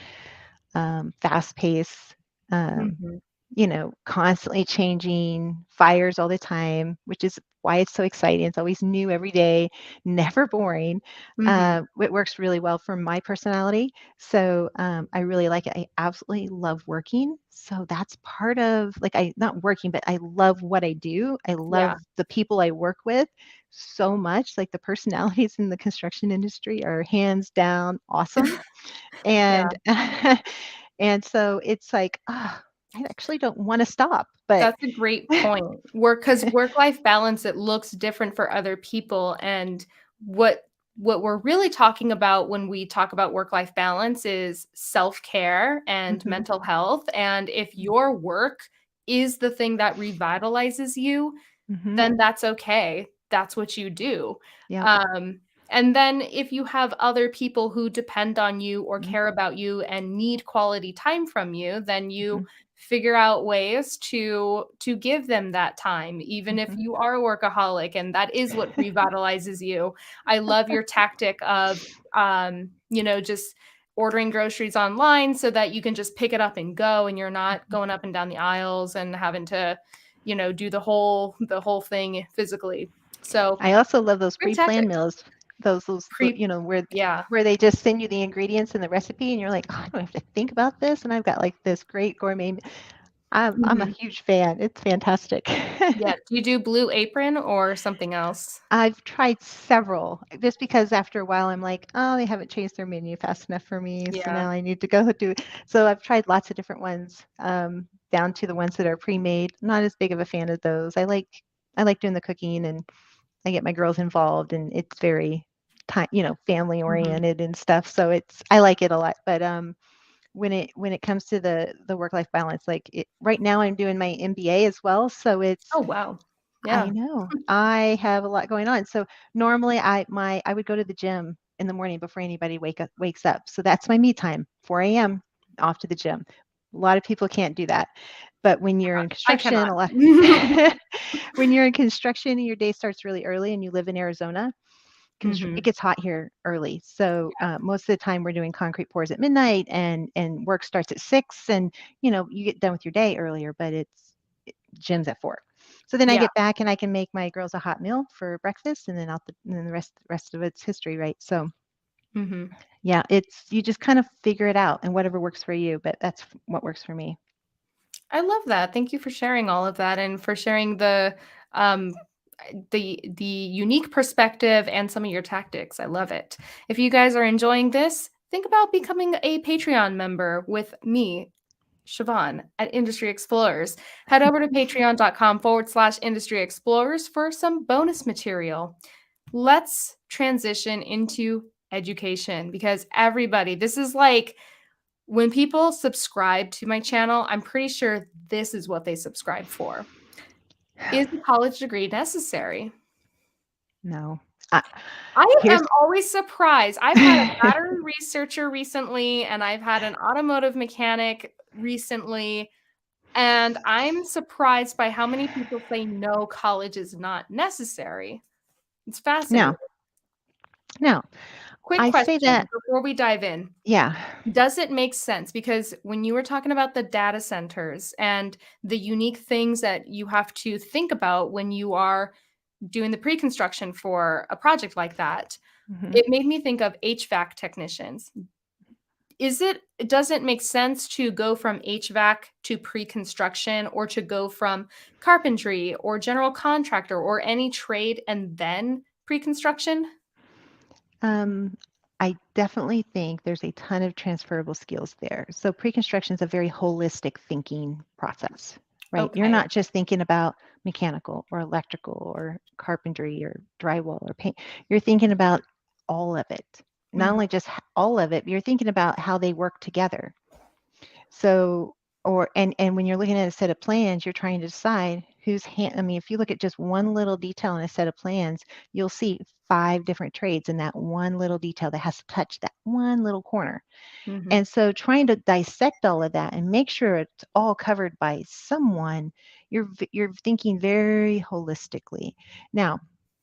fast pace, um, Mhm. constantly changing fires all the time, which is why it's so exciting. It's always new every day, never boring. Mhm. It works really well for my personality. So I really like it. I absolutely love working. So that's part of, like, not working, but I love what I do. I love Yeah. the people I work with so much. Like the personalities in the construction industry are hands down awesome. Yeah. And and so it's like, I actually don't want to stop, but That's a great point. Because work-life balance, it looks different for other people, and what what we're really talking about when we talk about work-life balance is self-care and Mhm, mental health, and if your work is the thing that revitalizes you, mhm, then that's okay. That's what you do. yep, Um, and then if you have other people who depend on you or mhm, care about you and need quality time from you, then you mhm, figure out ways to give them that time, even if mhm. you are a workaholic and that is what revitalizes you. I love your tactic of just ordering groceries online so that you can just pick it up and go and you're not going up and down the aisles and having to do the whole thing physically. So, I also love those great pre-planned tactic. meals, Pre where Yeah. they just send you the ingredients and the recipe, and you're like, "Oh, I don't have to think about this," and I've got like this great gourmet. I'm a Mhm. huge fan. It's fantastic. Yeah. Do you do Blue Apron or something else? I've tried several, just because after a while I'm like, oh, they haven't changed their menu fast enough for me, so Yeah. now I need to go do it. So I've tried lots of different ones, down to the ones that are pre-made. Not as big of a fan of those. I like doing the cooking, and I get my girls involved, and it's very time, family Mhm. oriented and stuff. So I like it a lot. But when it comes to the work-life balance. Like right now I'm doing my MBA as well, so Oh, wow. I Yeah. know I have a lot going on. So normally I would go to the gym in the morning before anybody wakes up. So that's my me time, 4 a.m. off to the gym. A lot of people can't do that. But when you're in I construction, cannot. a lot when you're in construction and your day starts really early and you live in Arizona, it Mhm. gets hot here early. So most of the time we're doing concrete pours at midnight, and work starts at 6, and you get done with your day earlier, but gym's at 4. So then I Yeah. get back and I can make my girls a hot meal for breakfast, and then the rest of it's history, right? So Mhm. yeah, it's you just kind of figure it out and whatever works for you, but that's what works for me. I love that. Thank you for sharing all of that and for sharing um the unique perspective and some of your tactics. I love it. If you guys are enjoying this, think about becoming a Patreon member with me, Siobhan, at Industry Explorers. Head over to patreon.com/Industry Explorers for some bonus material. Let's transition into education because everybody, this is like when people subscribe to my channel, I'm pretty sure this is what they subscribe for. Is a college degree necessary? No. Uh, I here's am always surprised. I've had a battery researcher recently, and I've had an automotive mechanic recently, and I'm surprised by how many people say no, college is not necessary. It's fascinating. no, no. Quick I say question that, before we dive in. yeah. Does it make sense? Because when you were talking about the data centers and the unique things that you have to think about when you are doing the pre-construction for a project like that, Mhm. it made me think of HVAC technicians. Does it make sense to go from HVAC to pre-construction or to go from carpentry or general contractor or any trade and then pre-construction? Um, I definitely think there's a ton of transferable skills there. So pre-construction is a very holistic thinking process, right? You're Okay. not just thinking about mechanical or electrical or carpentry or drywall or paint. You're thinking about all of it. Not Mhm, only just all of it, but you're thinking about how they work together. So, and when you're looking at a set of plans, you're trying to decide whose hand. I mean, if you look at just one little detail in a set of plans, you'll see 5 different trades in that one little detail that has to touch that one little corner. mhm, And so trying to dissect all of that and make sure it's all covered by someone, you're thinking very holistically. Now,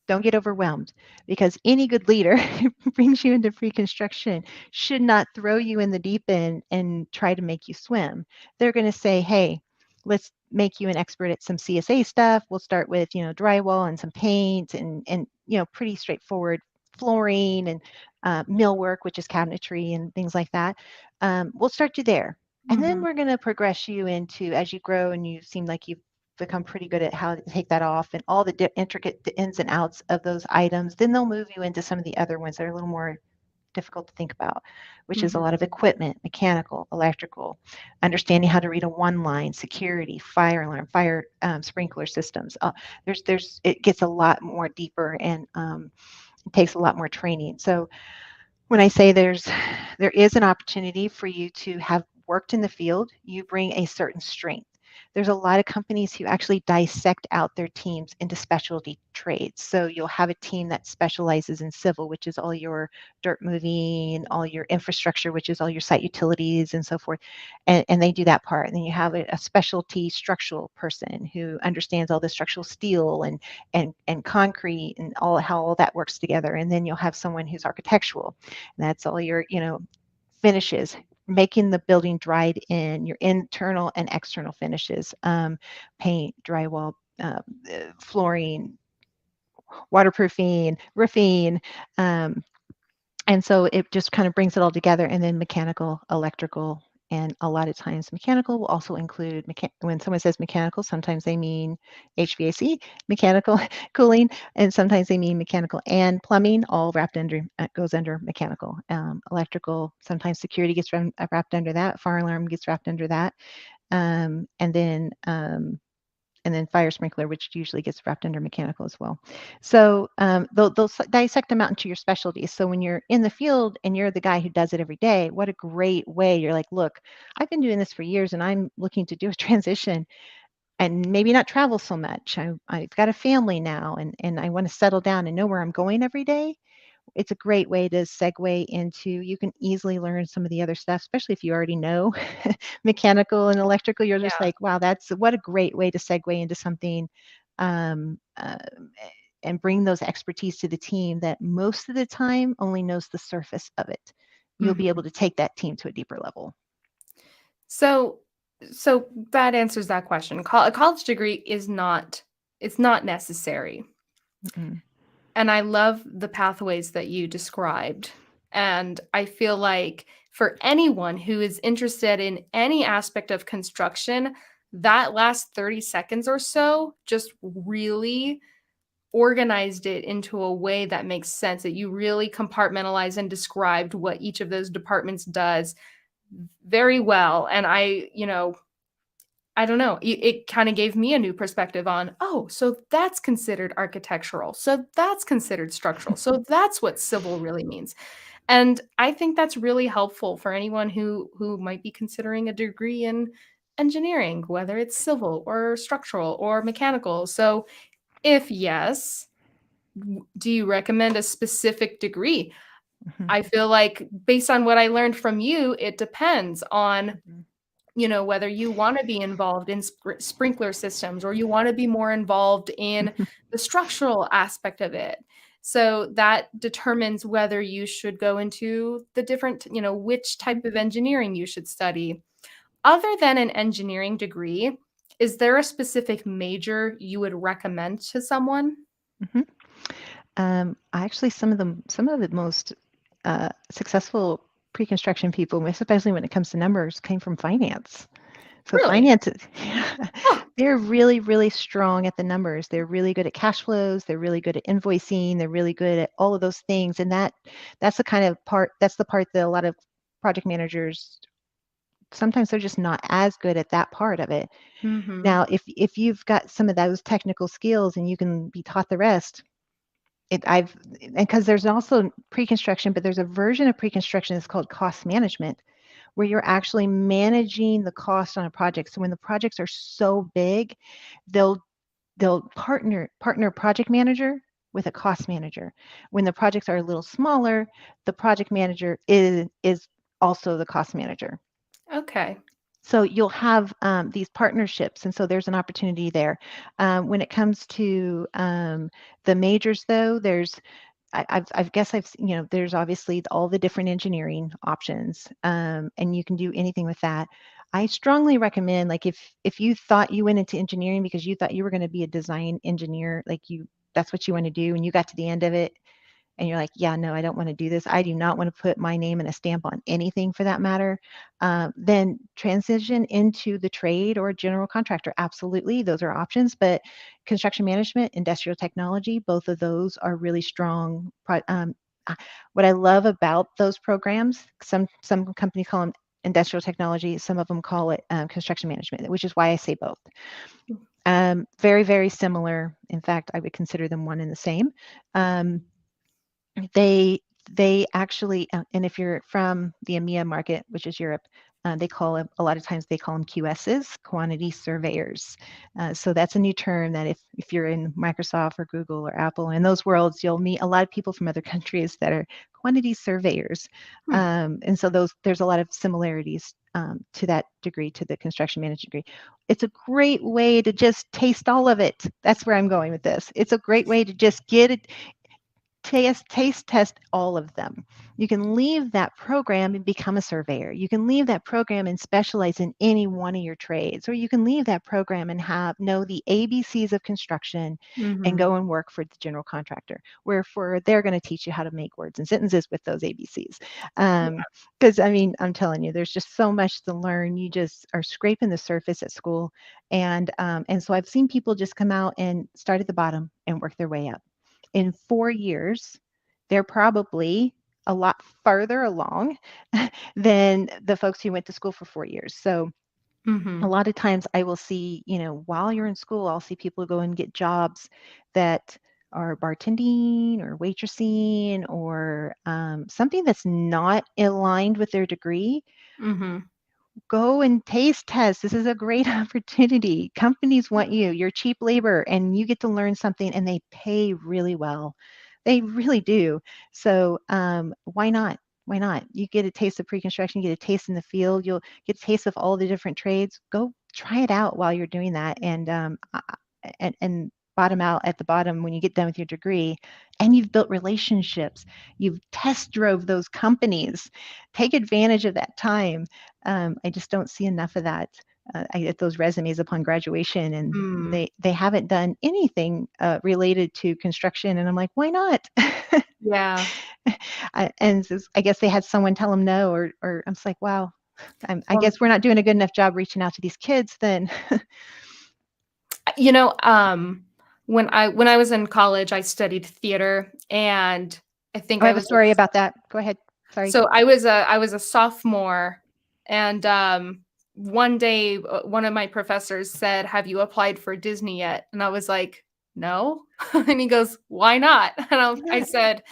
don't get overwhelmed, because any good leader who brings you into pre-construction should not throw you in the deep end and try to make you swim. They're going to say, "Hey, let's make you an expert at some CSA stuff. We'll start with, drywall and some paint and pretty straightforward flooring and millwork, which is cabinetry and things like that. We'll start you there. And then mhm, we're going to progress you into, as you grow and you seem like you've become pretty good at how to take that off and all the intricate the ins and outs of those items. Then they'll move you into some of the other ones that are a little more difficult to think about, which is a mhm, lot of equipment, mechanical, electrical, understanding how to read a one line, security, fire alarm, fire sprinkler systems. It gets a lot more deeper, and it takes a lot more training. So when I say there is an opportunity for you to have worked in the field, you bring a certain strength. There's a lot of companies who actually dissect out their teams into specialty trades. So you'll have a team that specializes in civil, which is all your dirt moving, all your infrastructure, which is all your site utilities and so forth. And they do that part. And then you have a specialty structural person who understands all the structural steel and concrete and all how all that works together. And then you'll have someone who's architectural. And that's all your, finishes, making the building dried in, your internal and external finishes, paint, drywall, flooring, waterproofing, roofing. Um, and so it just kind of brings it all together. And then mechanical, electrical, and a lot of times mechanical will also include when someone says mechanical, sometimes they mean HVAC, mechanical cooling, and sometimes they mean mechanical and plumbing, all wrapped under goes under mechanical. Electrical, sometimes security gets wrapped under that, fire alarm gets wrapped under that, and then and then fire sprinkler, which usually gets wrapped under mechanical as well. So they'll dissect them out into your specialties. So when you're in the field and you're the guy who does it every day, what a great way. You're like, look, I've been doing this for years and I'm looking to do a transition and maybe not travel so much. I've got a family now and I want to settle down and know where I'm going every day. It's a great way to segue into, you can easily learn some of the other stuff, especially if you already know mechanical and electrical. You're just Yeah. like, wow, that's what a great way to segue into something, um, uh, and bring those expertise to the team that most of the time only knows the surface of it. You'll be Mhm. able to take that team to a deeper level. So so that answers that question. A college degree is not, it's not necessary. Mm-mm. And I love the pathways that you described. And I feel like for anyone who is interested in any aspect of construction, that last 30 seconds or so just really organized it into a way that makes sense, that you really compartmentalized and described what each of those departments does very well. And I don't know, it kind of gave me a new perspective on, oh, so that's considered architectural. So that's considered structural. So that's what civil really means. And I think that's really helpful for anyone who might be considering a degree in engineering, whether it's civil or structural or mechanical. So if yes, do you recommend a specific degree? Mhm. I feel like based on what I learned from you, it depends on, Mhm. whether you want to be involved in sprinkler systems or you want to be more involved in the structural aspect of it. So that determines whether you should go into the different, which type of engineering you should study. Other than an engineering degree, is there a specific major you would recommend to someone? Mhm. Actually, some of the most successful pre-construction people, especially when it comes to numbers, came from finance. So Really? finance, Oh, they're really, really strong at the numbers. They're really good at cash flows. They're really good at invoicing. They're really good at all of those things. And that's the kind of part, that's the part that a lot of project managers, sometimes they're just not as good at that part of it. mhm. Now, if you've got some of those technical skills and you can be taught the rest, and because there's also pre-construction, but there's a version of pre-construction that's called cost management, where you're actually managing the cost on a project. So when the projects are so big, they'll partner project manager with a cost manager. When the projects are a little smaller, the project manager is also the cost manager. Okay. So you'll have these partnerships, and so there's an opportunity there. When it comes to the majors, though, I guess there's obviously all the different engineering options, and you can do anything with that. I strongly recommend, like, if you thought you went into engineering because you thought you were going to be a design engineer, that's what you want to do, and you got to the end of it and you're like, yeah, no, I don't want to do this. I do not want to put my name and a stamp on anything for that matter. Then transition into the trade or general contractor. Absolutely, those are options. But construction management, industrial technology, both of those are really strong. What I love about those programs, some companies call them industrial technology, some of them call it construction management, which is why I say both. Very, very similar. In fact, I would consider them one and the same. Um, they they actually, and if you're from the EMEA market, which is Europe, they call it, a lot of times they call them QSs, quantity surveyors. So that's a new term that if you're in Microsoft or Google or Apple, in those worlds, you'll meet a lot of people from other countries that are quantity surveyors. Hmm. And so there's a lot of similarities to that degree, to the construction management degree. It's a great way to just taste all of it. That's where I'm going with this. It's a great way to just get it, taste test all of them. You can leave that program and become a surveyor. You can leave that program and specialize in any one of your trades, or you can leave that program and know the ABCs of construction and Mhm. go and work for the general contractor, where they're going to teach you how to make words and sentences with those ABCs. Because I mean, I'm telling you, there's just so much to learn. You just are scraping the surface at school, and so I've seen people just come out and start at the bottom and work their way up. In 4 years, they're probably a lot farther along than the folks who went to school for 4 years. So Mm-hmm. A lot of times I will see, while you're in school, I'll see people go and get jobs that are bartending or waitressing or something that's not aligned with their degree. Mm-hmm. Go and taste test. This is a great opportunity. Companies want you. You're cheap labor and you get to learn something, and they pay really well. They really do. So why not? Why not? You get a taste of pre-construction, you get a taste in the field, you'll get a taste of all the different trades. Go try it out while you're doing that, and bottom out at the bottom when you get done with your degree, and you've built relationships. You've test drove those companies. Take advantage of that time. I just don't see enough of that. I get those resumes upon graduation, and Mm. they haven't done anything related to construction, and I'm like, why not? Yeah. I guess they had someone tell them no, or I'm just like, wow, I Well, guess we're not doing a good enough job reaching out to these kids then. you know, when I was in college, I studied theater, and I think I I have a was story about that. Go ahead. Sorry. so I was a sophomore, and one day one of my professors said, "Have you applied for Disney yet?" And I was like, "No." And he goes, "Why not?" And Why I not? said,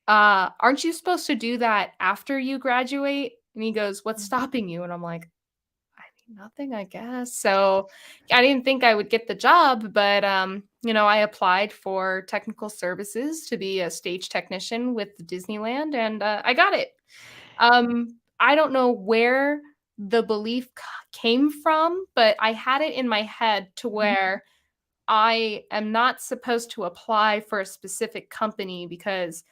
"Aren't you supposed to do that after you graduate?" And he goes, "What's stopping you?" And I'm like, nothing, I guess. So I didn't think I would get the job, but I applied for technical services to be a stage technician with Disneyland, and I got it. I don't know where the belief came from, but I had it in my head to Mhm. where I am not supposed to apply for a specific company because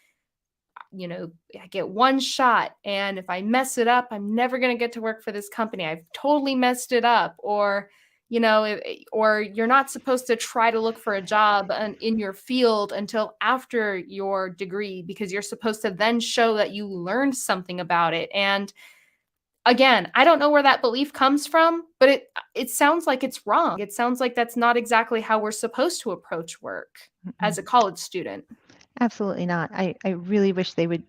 I get one shot. And if I mess it up, I'm never going to get to work for this company. I've totally messed it up. Or you're not supposed to try to look for a job in your field until after your degree because you're supposed to then show that you learned something about it. And again, I don't know where that belief comes from, but it sounds like it's wrong. It sounds like that's not exactly how we're supposed to approach work as Mm-mm. a college student. Absolutely not. I really wish they would.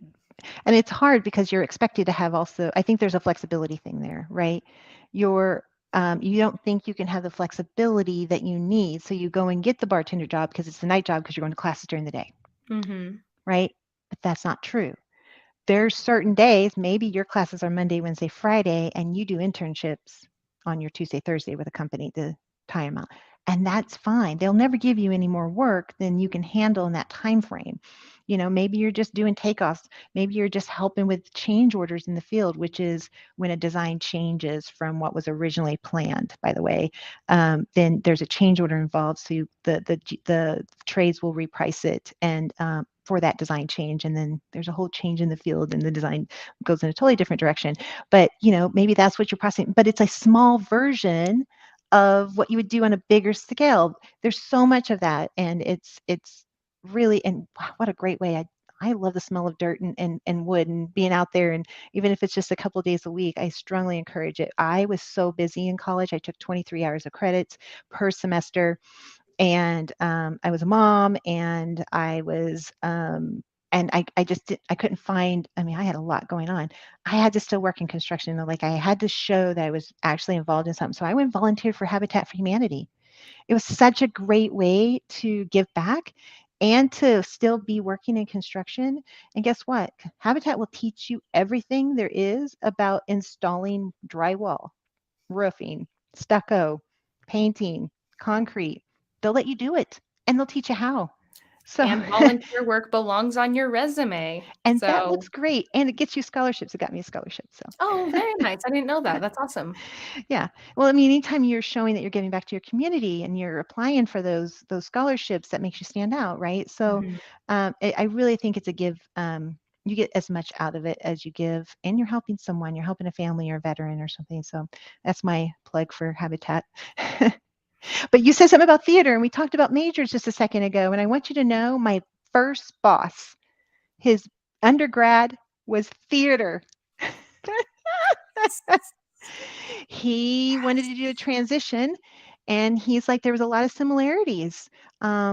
And it's hard because you're expected to have also, I think there's a flexibility thing there, right? You don't think you can have the flexibility that you need. So you go and get the bartender job because it's a night job because you're going to classes during the day, Mhm. right? But that's not true. There's certain days, maybe your classes are Monday, Wednesday, Friday, and you do internships on your Tuesday, Thursday with a company to tie them out. And that's fine. They'll never give you any more work than you can handle in that time frame. Maybe you're just doing takeoffs. Maybe you're just helping with change orders in the field, which is when a design changes from what was originally planned, by the way. Then there's a change order involved. So the trades will reprice it and for that design change. And then there's a whole change in the field and the design goes in a totally different direction. But, maybe that's what you're processing, but it's a small version of what you would do on a bigger scale. There's so much of that. And it's really, and wow, what a great way. I love the smell of dirt and wood and being out there. And even if it's just a couple of days a week, I strongly encourage it. I was so busy in college. I took 23 hours of credits per semester, and I was a mom, and I just I couldn't find. I mean, I had a lot going on. I had to still work in construction. Like I had to show that I was actually involved in something. So I went and volunteered for Habitat for Humanity. It was such a great way to give back and to still be working in construction. And guess what? Habitat will teach you everything there is about installing drywall, roofing, stucco, painting, concrete. They'll let you do it and they'll teach you how. So, And volunteer work belongs on your resume. and that looks So great. And it gets you scholarships. It got me a scholarship. oh, So, very nice. I didn't know that. That's awesome. yeah. Well, I mean, anytime you're showing that you're giving back to your community and you're applying for those scholarships, that makes you stand out, right? So, Mhm. I really think it's a give. You get as much out of it as you give, and you're helping someone. You're helping a family or a veteran or something. So that's my plug for Habitat. But you said something about theater, and we talked about majors just a second ago. And I want you to know my first boss, his undergrad was theater. He wanted to do a transition, and he's like, there was a lot of similarities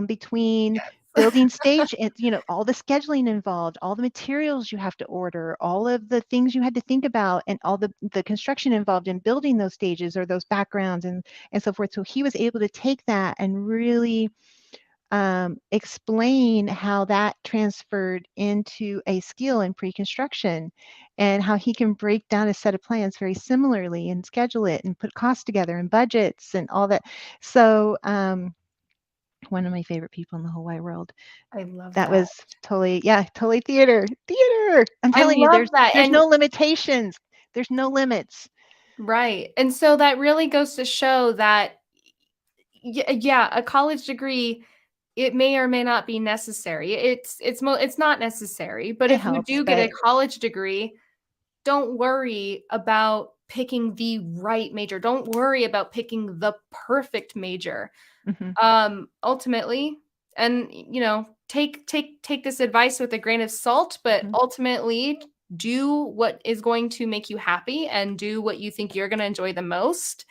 between building stage, and all the scheduling involved, all the materials you have to order, all of the things you had to think about, and all the construction involved in building those stages or those backgrounds and so forth. So he was able to take that and really explain how that transferred into a skill in pre-construction, and how he can break down a set of plans very similarly and schedule it and put costs together and budgets and all that. So one of my favorite people in the whole wide world. I love That that. was totally, yeah, totally theater. Theater. I'm I telling you, love that. there's And no limitations. There's no limits. right. And so that really goes to show that yeah, a college degree, it may or may not be necessary. It's not necessary, but It if you helps, do get a but college degree, don't worry about picking the right major. Don't worry about picking the perfect major. mhm, Ultimately, and take this advice with a grain of salt, but mhm, ultimately do what is going to make you happy and do what you think you're going to enjoy the most.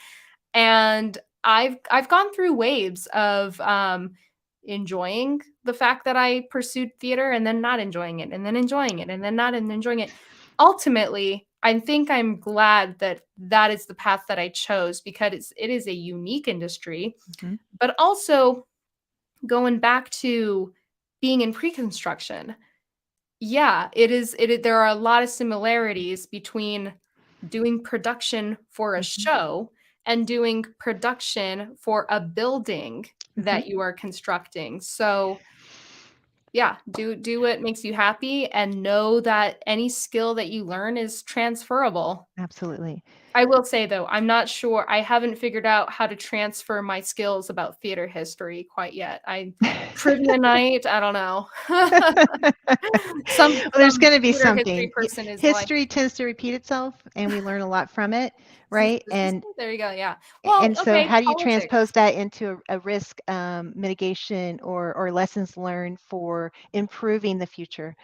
And I've gone through waves of enjoying the fact that I pursued theater and then not enjoying it and then enjoying it and then not enjoying it. Ultimately, I think I'm glad that that is the path that I chose because it is a unique industry, mhm, but also going back to being in pre-construction. Yeah, there are a lot of similarities between doing production for a mhm, show and doing production for a building mhm. that you are constructing. So, yeah, do what makes you happy and know that any skill that you learn is transferable. Absolutely. I will say though, I'm not sure. I haven't figured out how to transfer my skills about theater history quite yet. I trivia night, I don't know. Some Well, there's some going to be theater history something. person is like, History tends to repeat itself, and we learn a lot from it, "Is this right? is this And it?" There you go, yeah. Well, so, okay, how do you transpose politics. that into a risk mitigation or lessons learned for improving the future?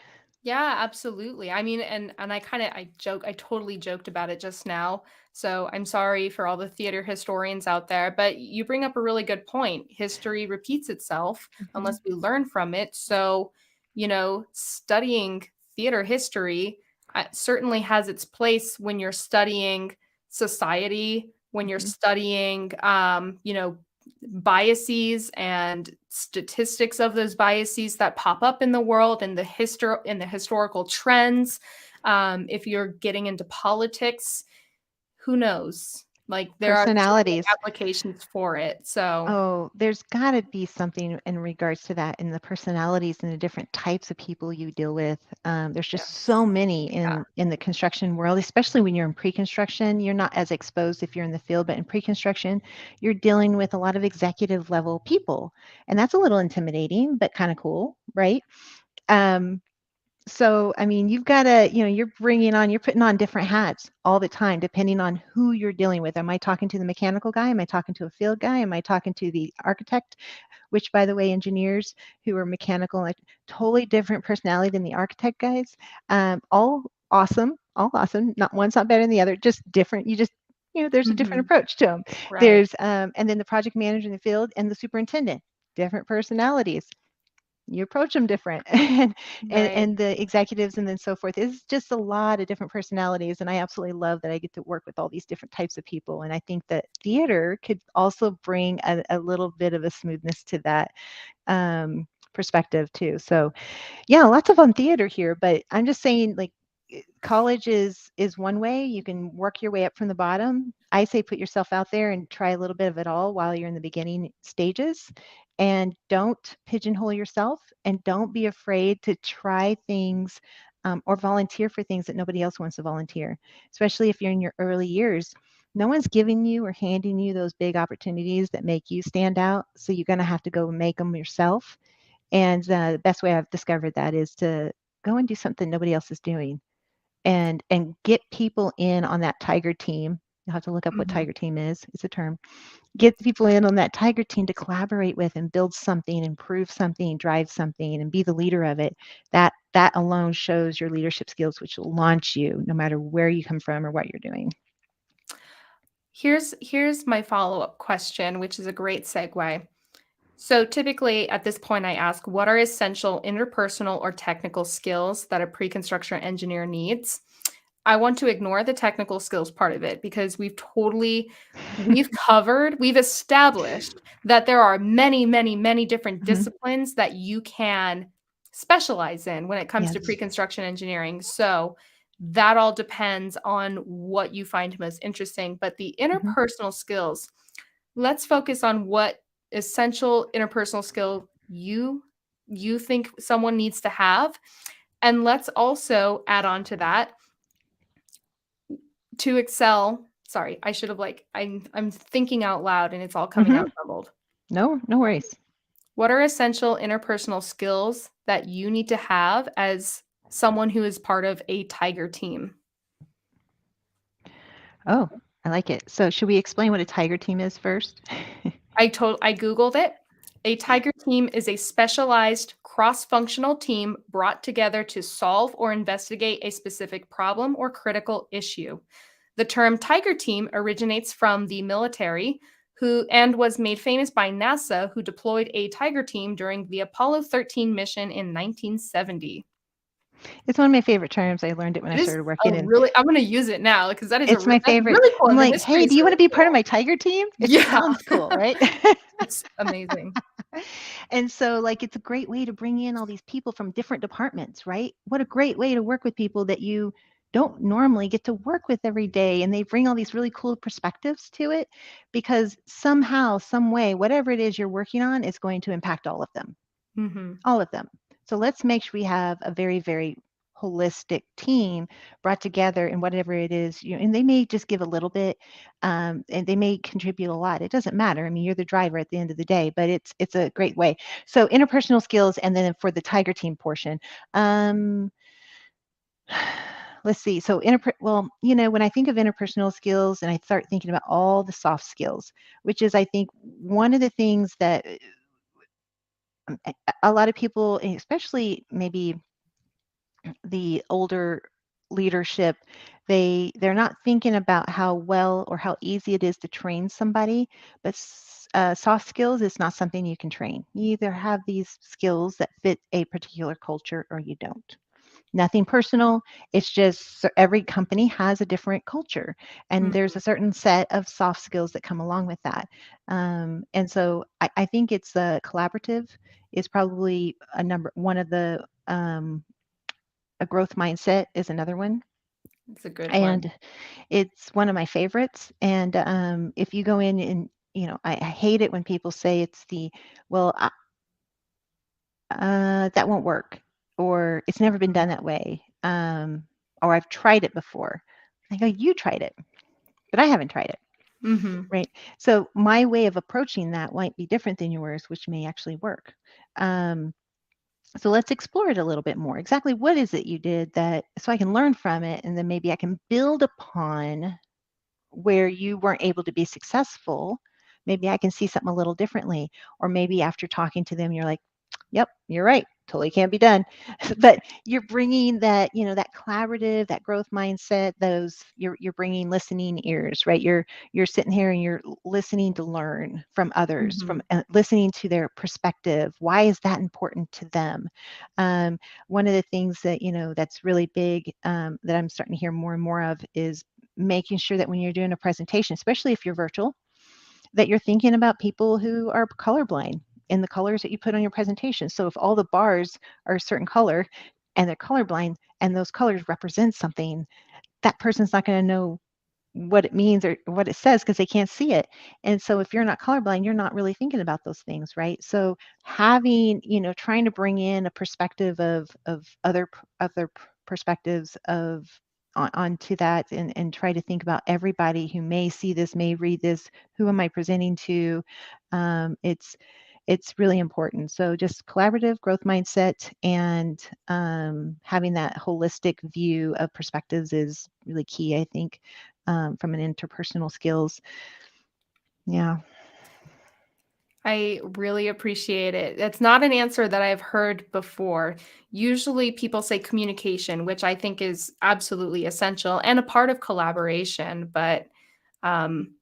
Yeah, absolutely. I mean, and I totally joked about it just now. So I'm sorry for all the theater historians out there, but you bring up a really good point. History repeats itself Mhm, unless we learn from it. So, studying theater history certainly has its place when you're studying society, when you're mhm, studying, biases and statistics of those biases that pop up in the world and the historical trends. If you're getting into politics, who knows? Like there are certainly personalities. applications for it. So Oh, there's got to be something in regards to that in the personalities and the different types of people you deal with. There's just so yes. many Yeah. in the construction world, especially when you're in pre-construction. You're not as exposed if you're in the field, but in pre-construction, you're dealing with a lot of executive level people, and that's a little intimidating, but kind of cool, right? Um, so, I mean, you've got to, you're putting on different hats all the time, depending on who you're dealing with. Am I talking to the mechanical guy? Am I talking to a field guy? Am I talking to the architect? Which, by the way, engineers who are mechanical, like totally different personality than the architect guys. All awesome. Not one's not better than the other, just different. There's a different Mhm. approach to them. Right. And then the project manager in the field and the superintendent, different personalities, you approach them different and, and Right. and the executives and then so forth. It's just a lot of different personalities, and I absolutely love that I get to work with all these different types of people, and I think that theater could also bring a little bit of a smoothness to that perspective too. So yeah, lots of fun theater here, but I'm just saying, like, college is one way. You can work your way up from the bottom. I say put yourself out there and try a little bit of it all while you're in the beginning stages, and don't pigeonhole yourself, and don't be afraid to try things or volunteer for things that nobody else wants to volunteer, especially if you're in your early years. No one's giving you or handing you those big opportunities that make you stand out, so you're going to have to go make them yourself. And the best way I've discovered that is to go and do something nobody else is doing, and get people in on that tiger team. You'll have to look up what Mhm. tiger team is. It's a term. Get the people in on that tiger team to collaborate with and build something, improve something, drive something, and be the leader of it. That alone shows your leadership skills, which will launch you no matter where you come from or what you're doing. Here's my follow-up question, which is a great segue. So typically at this point, I ask, what are essential interpersonal or technical skills that a pre-construction engineer needs? I want to ignore the technical skills part of it because we've established that there are many, many, many different Mhm. disciplines that you can specialize in when it comes to Yes. pre-construction engineering. So that all depends on what you find most interesting. But the Mhm. interpersonal skills, let's focus on what essential interpersonal skill you think someone needs to have. And let's also add on to that to excel. Sorry, I should have I'm thinking out loud and it's all coming out Mhm. jumbled. No, no worries. What are essential interpersonal skills that you need to have as someone who is part of a tiger team? Oh, I like it. So should we explain what a tiger team is first? I googled it. A tiger team is a specialized cross-functional team brought together to solve or investigate a specific problem or critical issue. The term tiger team originates from the military who and was made famous by NASA who deployed a tiger team during the Apollo 13 mission in 1970. It's one of my favorite terms. I learned it when I It is started a working in. really I'm gonna use it now because It's my that's favorite. really cool, I'm and the like, history "Hey, is do you wanna really be part of cool. my tiger team?" It just Yeah, sounds cool, right? it's amazing. And so, like, it's a great way to bring in all these people from different departments, right? What a great way to work with people that you don't normally get to work with every day, and they bring all these really cool perspectives to it because somehow, some way, whatever it is you're working on is going to impact all of them. Mhm. All of them. So let's make sure we have a very, very holistic team brought together in whatever it is, and they may just give a little bit, and they may contribute a lot. It doesn't matter. I mean, you're the driver at the end of the day, but it's a great way. So interpersonal skills, and then for the tiger team portion, um, let's see. So well, when I think of interpersonal skills, and I start thinking about all the soft skills, which is I think one of the things that a lot of people, especially maybe the older leadership, they're not thinking about how well or how easy it is to train somebody, but soft skills is not something you can train. You either have these skills that fit a particular culture or you don't. Nothing personal. It's just every company has a different culture, and there's Mhm. a certain set of soft skills that come along with that. And so I think it's a collaborative is probably one of the a growth mindset is another one, It's a good one. and it's one of my favorites. And if you go in and I hate it when people say it's well, that won't work, or it's never been done that way, or I've tried it before. I go, you tried it, but I haven't tried it, Mhm. right? So my way of approaching that might be different than yours, which may actually work. Um, So let's explore it a little bit more. Exactly what is it you did that so I can learn from it, and then maybe I can build upon where you weren't able to be successful. Maybe I can see something a little differently. Or maybe after talking to them, you're like, yep, you're right. Totally can't be done. But you're bringing that, that collaborative, that growth mindset, you're bringing listening ears, right? You're sitting here and you're listening to learn from others, from Mhm. listening to their perspective. Why is that important to them? Um, One of the things that, that's really big, that I'm starting to hear more and more of is making sure that when you're doing a presentation, especially if you're virtual, that you're thinking about people who are colorblind in the colors that you put on your presentation. So if all the bars are a certain color and they're colorblind and those colors represent something, that person's not going to know what it means or what it says because they can't see it. And so if you're not colorblind, you're not really thinking about those things, right? So having, trying to bring in a perspective of other perspectives onto that, and try to think about everybody who may see this, may read this, who am I presenting to? It's really important. So just collaborative growth mindset, and having that holistic view of perspectives is really key, I think, from an interpersonal skills. Yeah. I really appreciate it. It's not an answer that I've heard before. Usually people say communication, which I think is absolutely essential and a part of collaboration, but um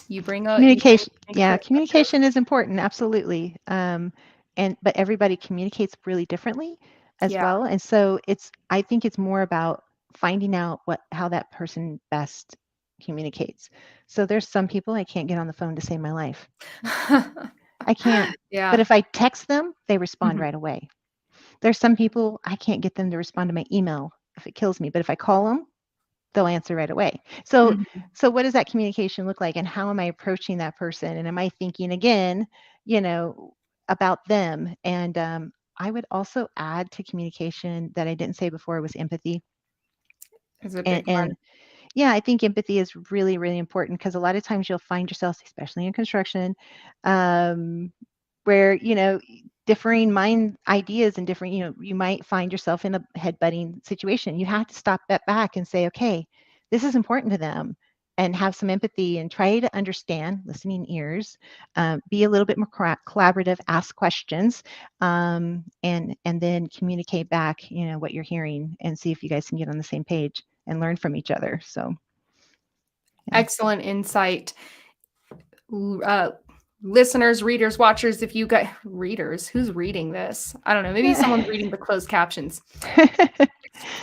You bring a Communication, make a yeah, perspective. communication is important, absolutely. But everybody communicates really differently as Yeah. well. And so I think it's more about finding out how that person best communicates. So there's some people I can't get on the phone to save my life. I can't. But Yeah. if I text them, they respond Mhm. right away. There's some people I can't get them to respond to my email if it kills me, but if I call them, they'll answer right away. So Mhm. so what does that communication look like, and how am I approaching that person, and am I thinking again, you know, about them? And I would also add to communication that I didn't say before was empathy. Is a And, big one. and yeah, I think empathy is really, really important because a lot of times you'll find yourself, especially in construction, um, where, differing mind ideas and different, you might find yourself in a headbutting situation. You have to stop that back and say, okay, this is important to them, and have some empathy and try to understand, listening ears, be a little bit more collaborative, ask questions, and then communicate back, what you're hearing, and see if you guys can get on the same page and learn from each other. So, yeah. Excellent insight. Uh, listeners, readers, watchers, if you got readers, who's reading this? I don't know. Maybe someone's reading the closed captions.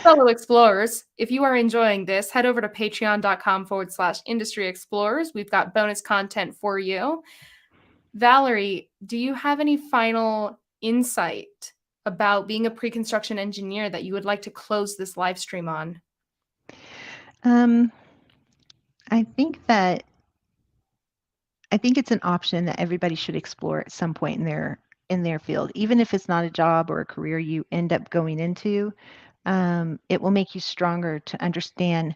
Fellow explorers, if you are enjoying this, head over to patreon.com/industry explorers. We've got bonus content for you. Valerie, do you have any final insight about being a pre-construction engineer that you would like to close this live stream on? um, I think that I think it's an option that everybody should explore at some point in their field, even if it's not a job or a career you end up going into. It will make you stronger to understand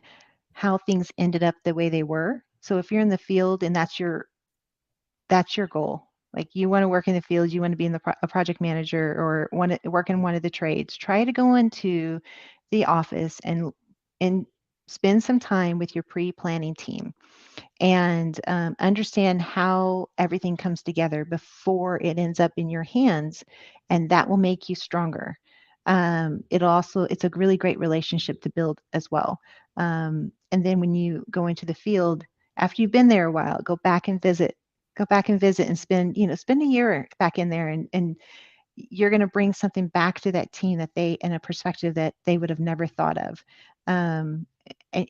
how things ended up the way they were. So if you're in the field and that's your goal, like you want to work in the field, you want to be in a project manager or want to work in one of the trades, try to go into the office and spend some time with your pre-planning team and understand how everything comes together before it ends up in your hands, and that will make you stronger. It's a really great relationship to build as well. And then when you go into the field after you've been there a while, go back and visit and spend a year back in there, and you're going to bring something back to that team that they in a perspective that they would have never thought of. um, and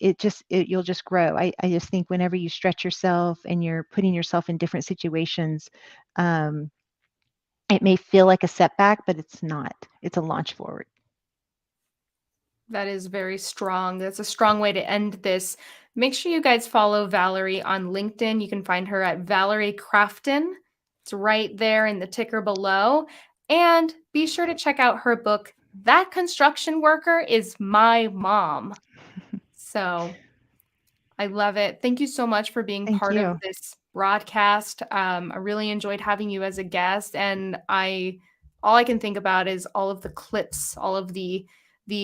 you'll just grow. I just think whenever you stretch yourself and you're putting yourself in different situations, um, it may feel like a setback, but it's not. It's a launch forward. That is very strong. That's a strong way to end this. Make sure you guys follow Valerie on LinkedIn. You can find her at Valerie Crafton. It's right there in the ticker below. And be sure to check out her book, That Construction Worker is My Mom. So I love it. Thank you so much for being Thank part of you. this broadcast. I really enjoyed having you as a guest, and all I can think about is all of the clips, all of the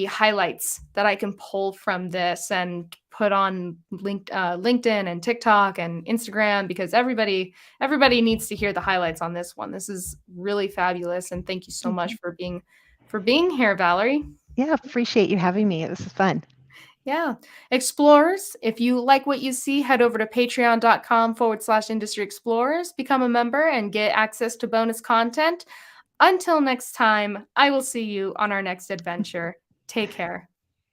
highlights that I can pull from this and put on LinkedIn and TikTok and Instagram, because everybody needs to hear the highlights on this one. This is really fabulous, and thank you so Thank much you. for being here, Valerie. Yeah, appreciate you having me. This is fun. Yeah. Explorers, if you like what you see, head over to patreon.com/industry explorers, become a member, and get access to bonus content. Until next time, I will see you on our next adventure. Take care.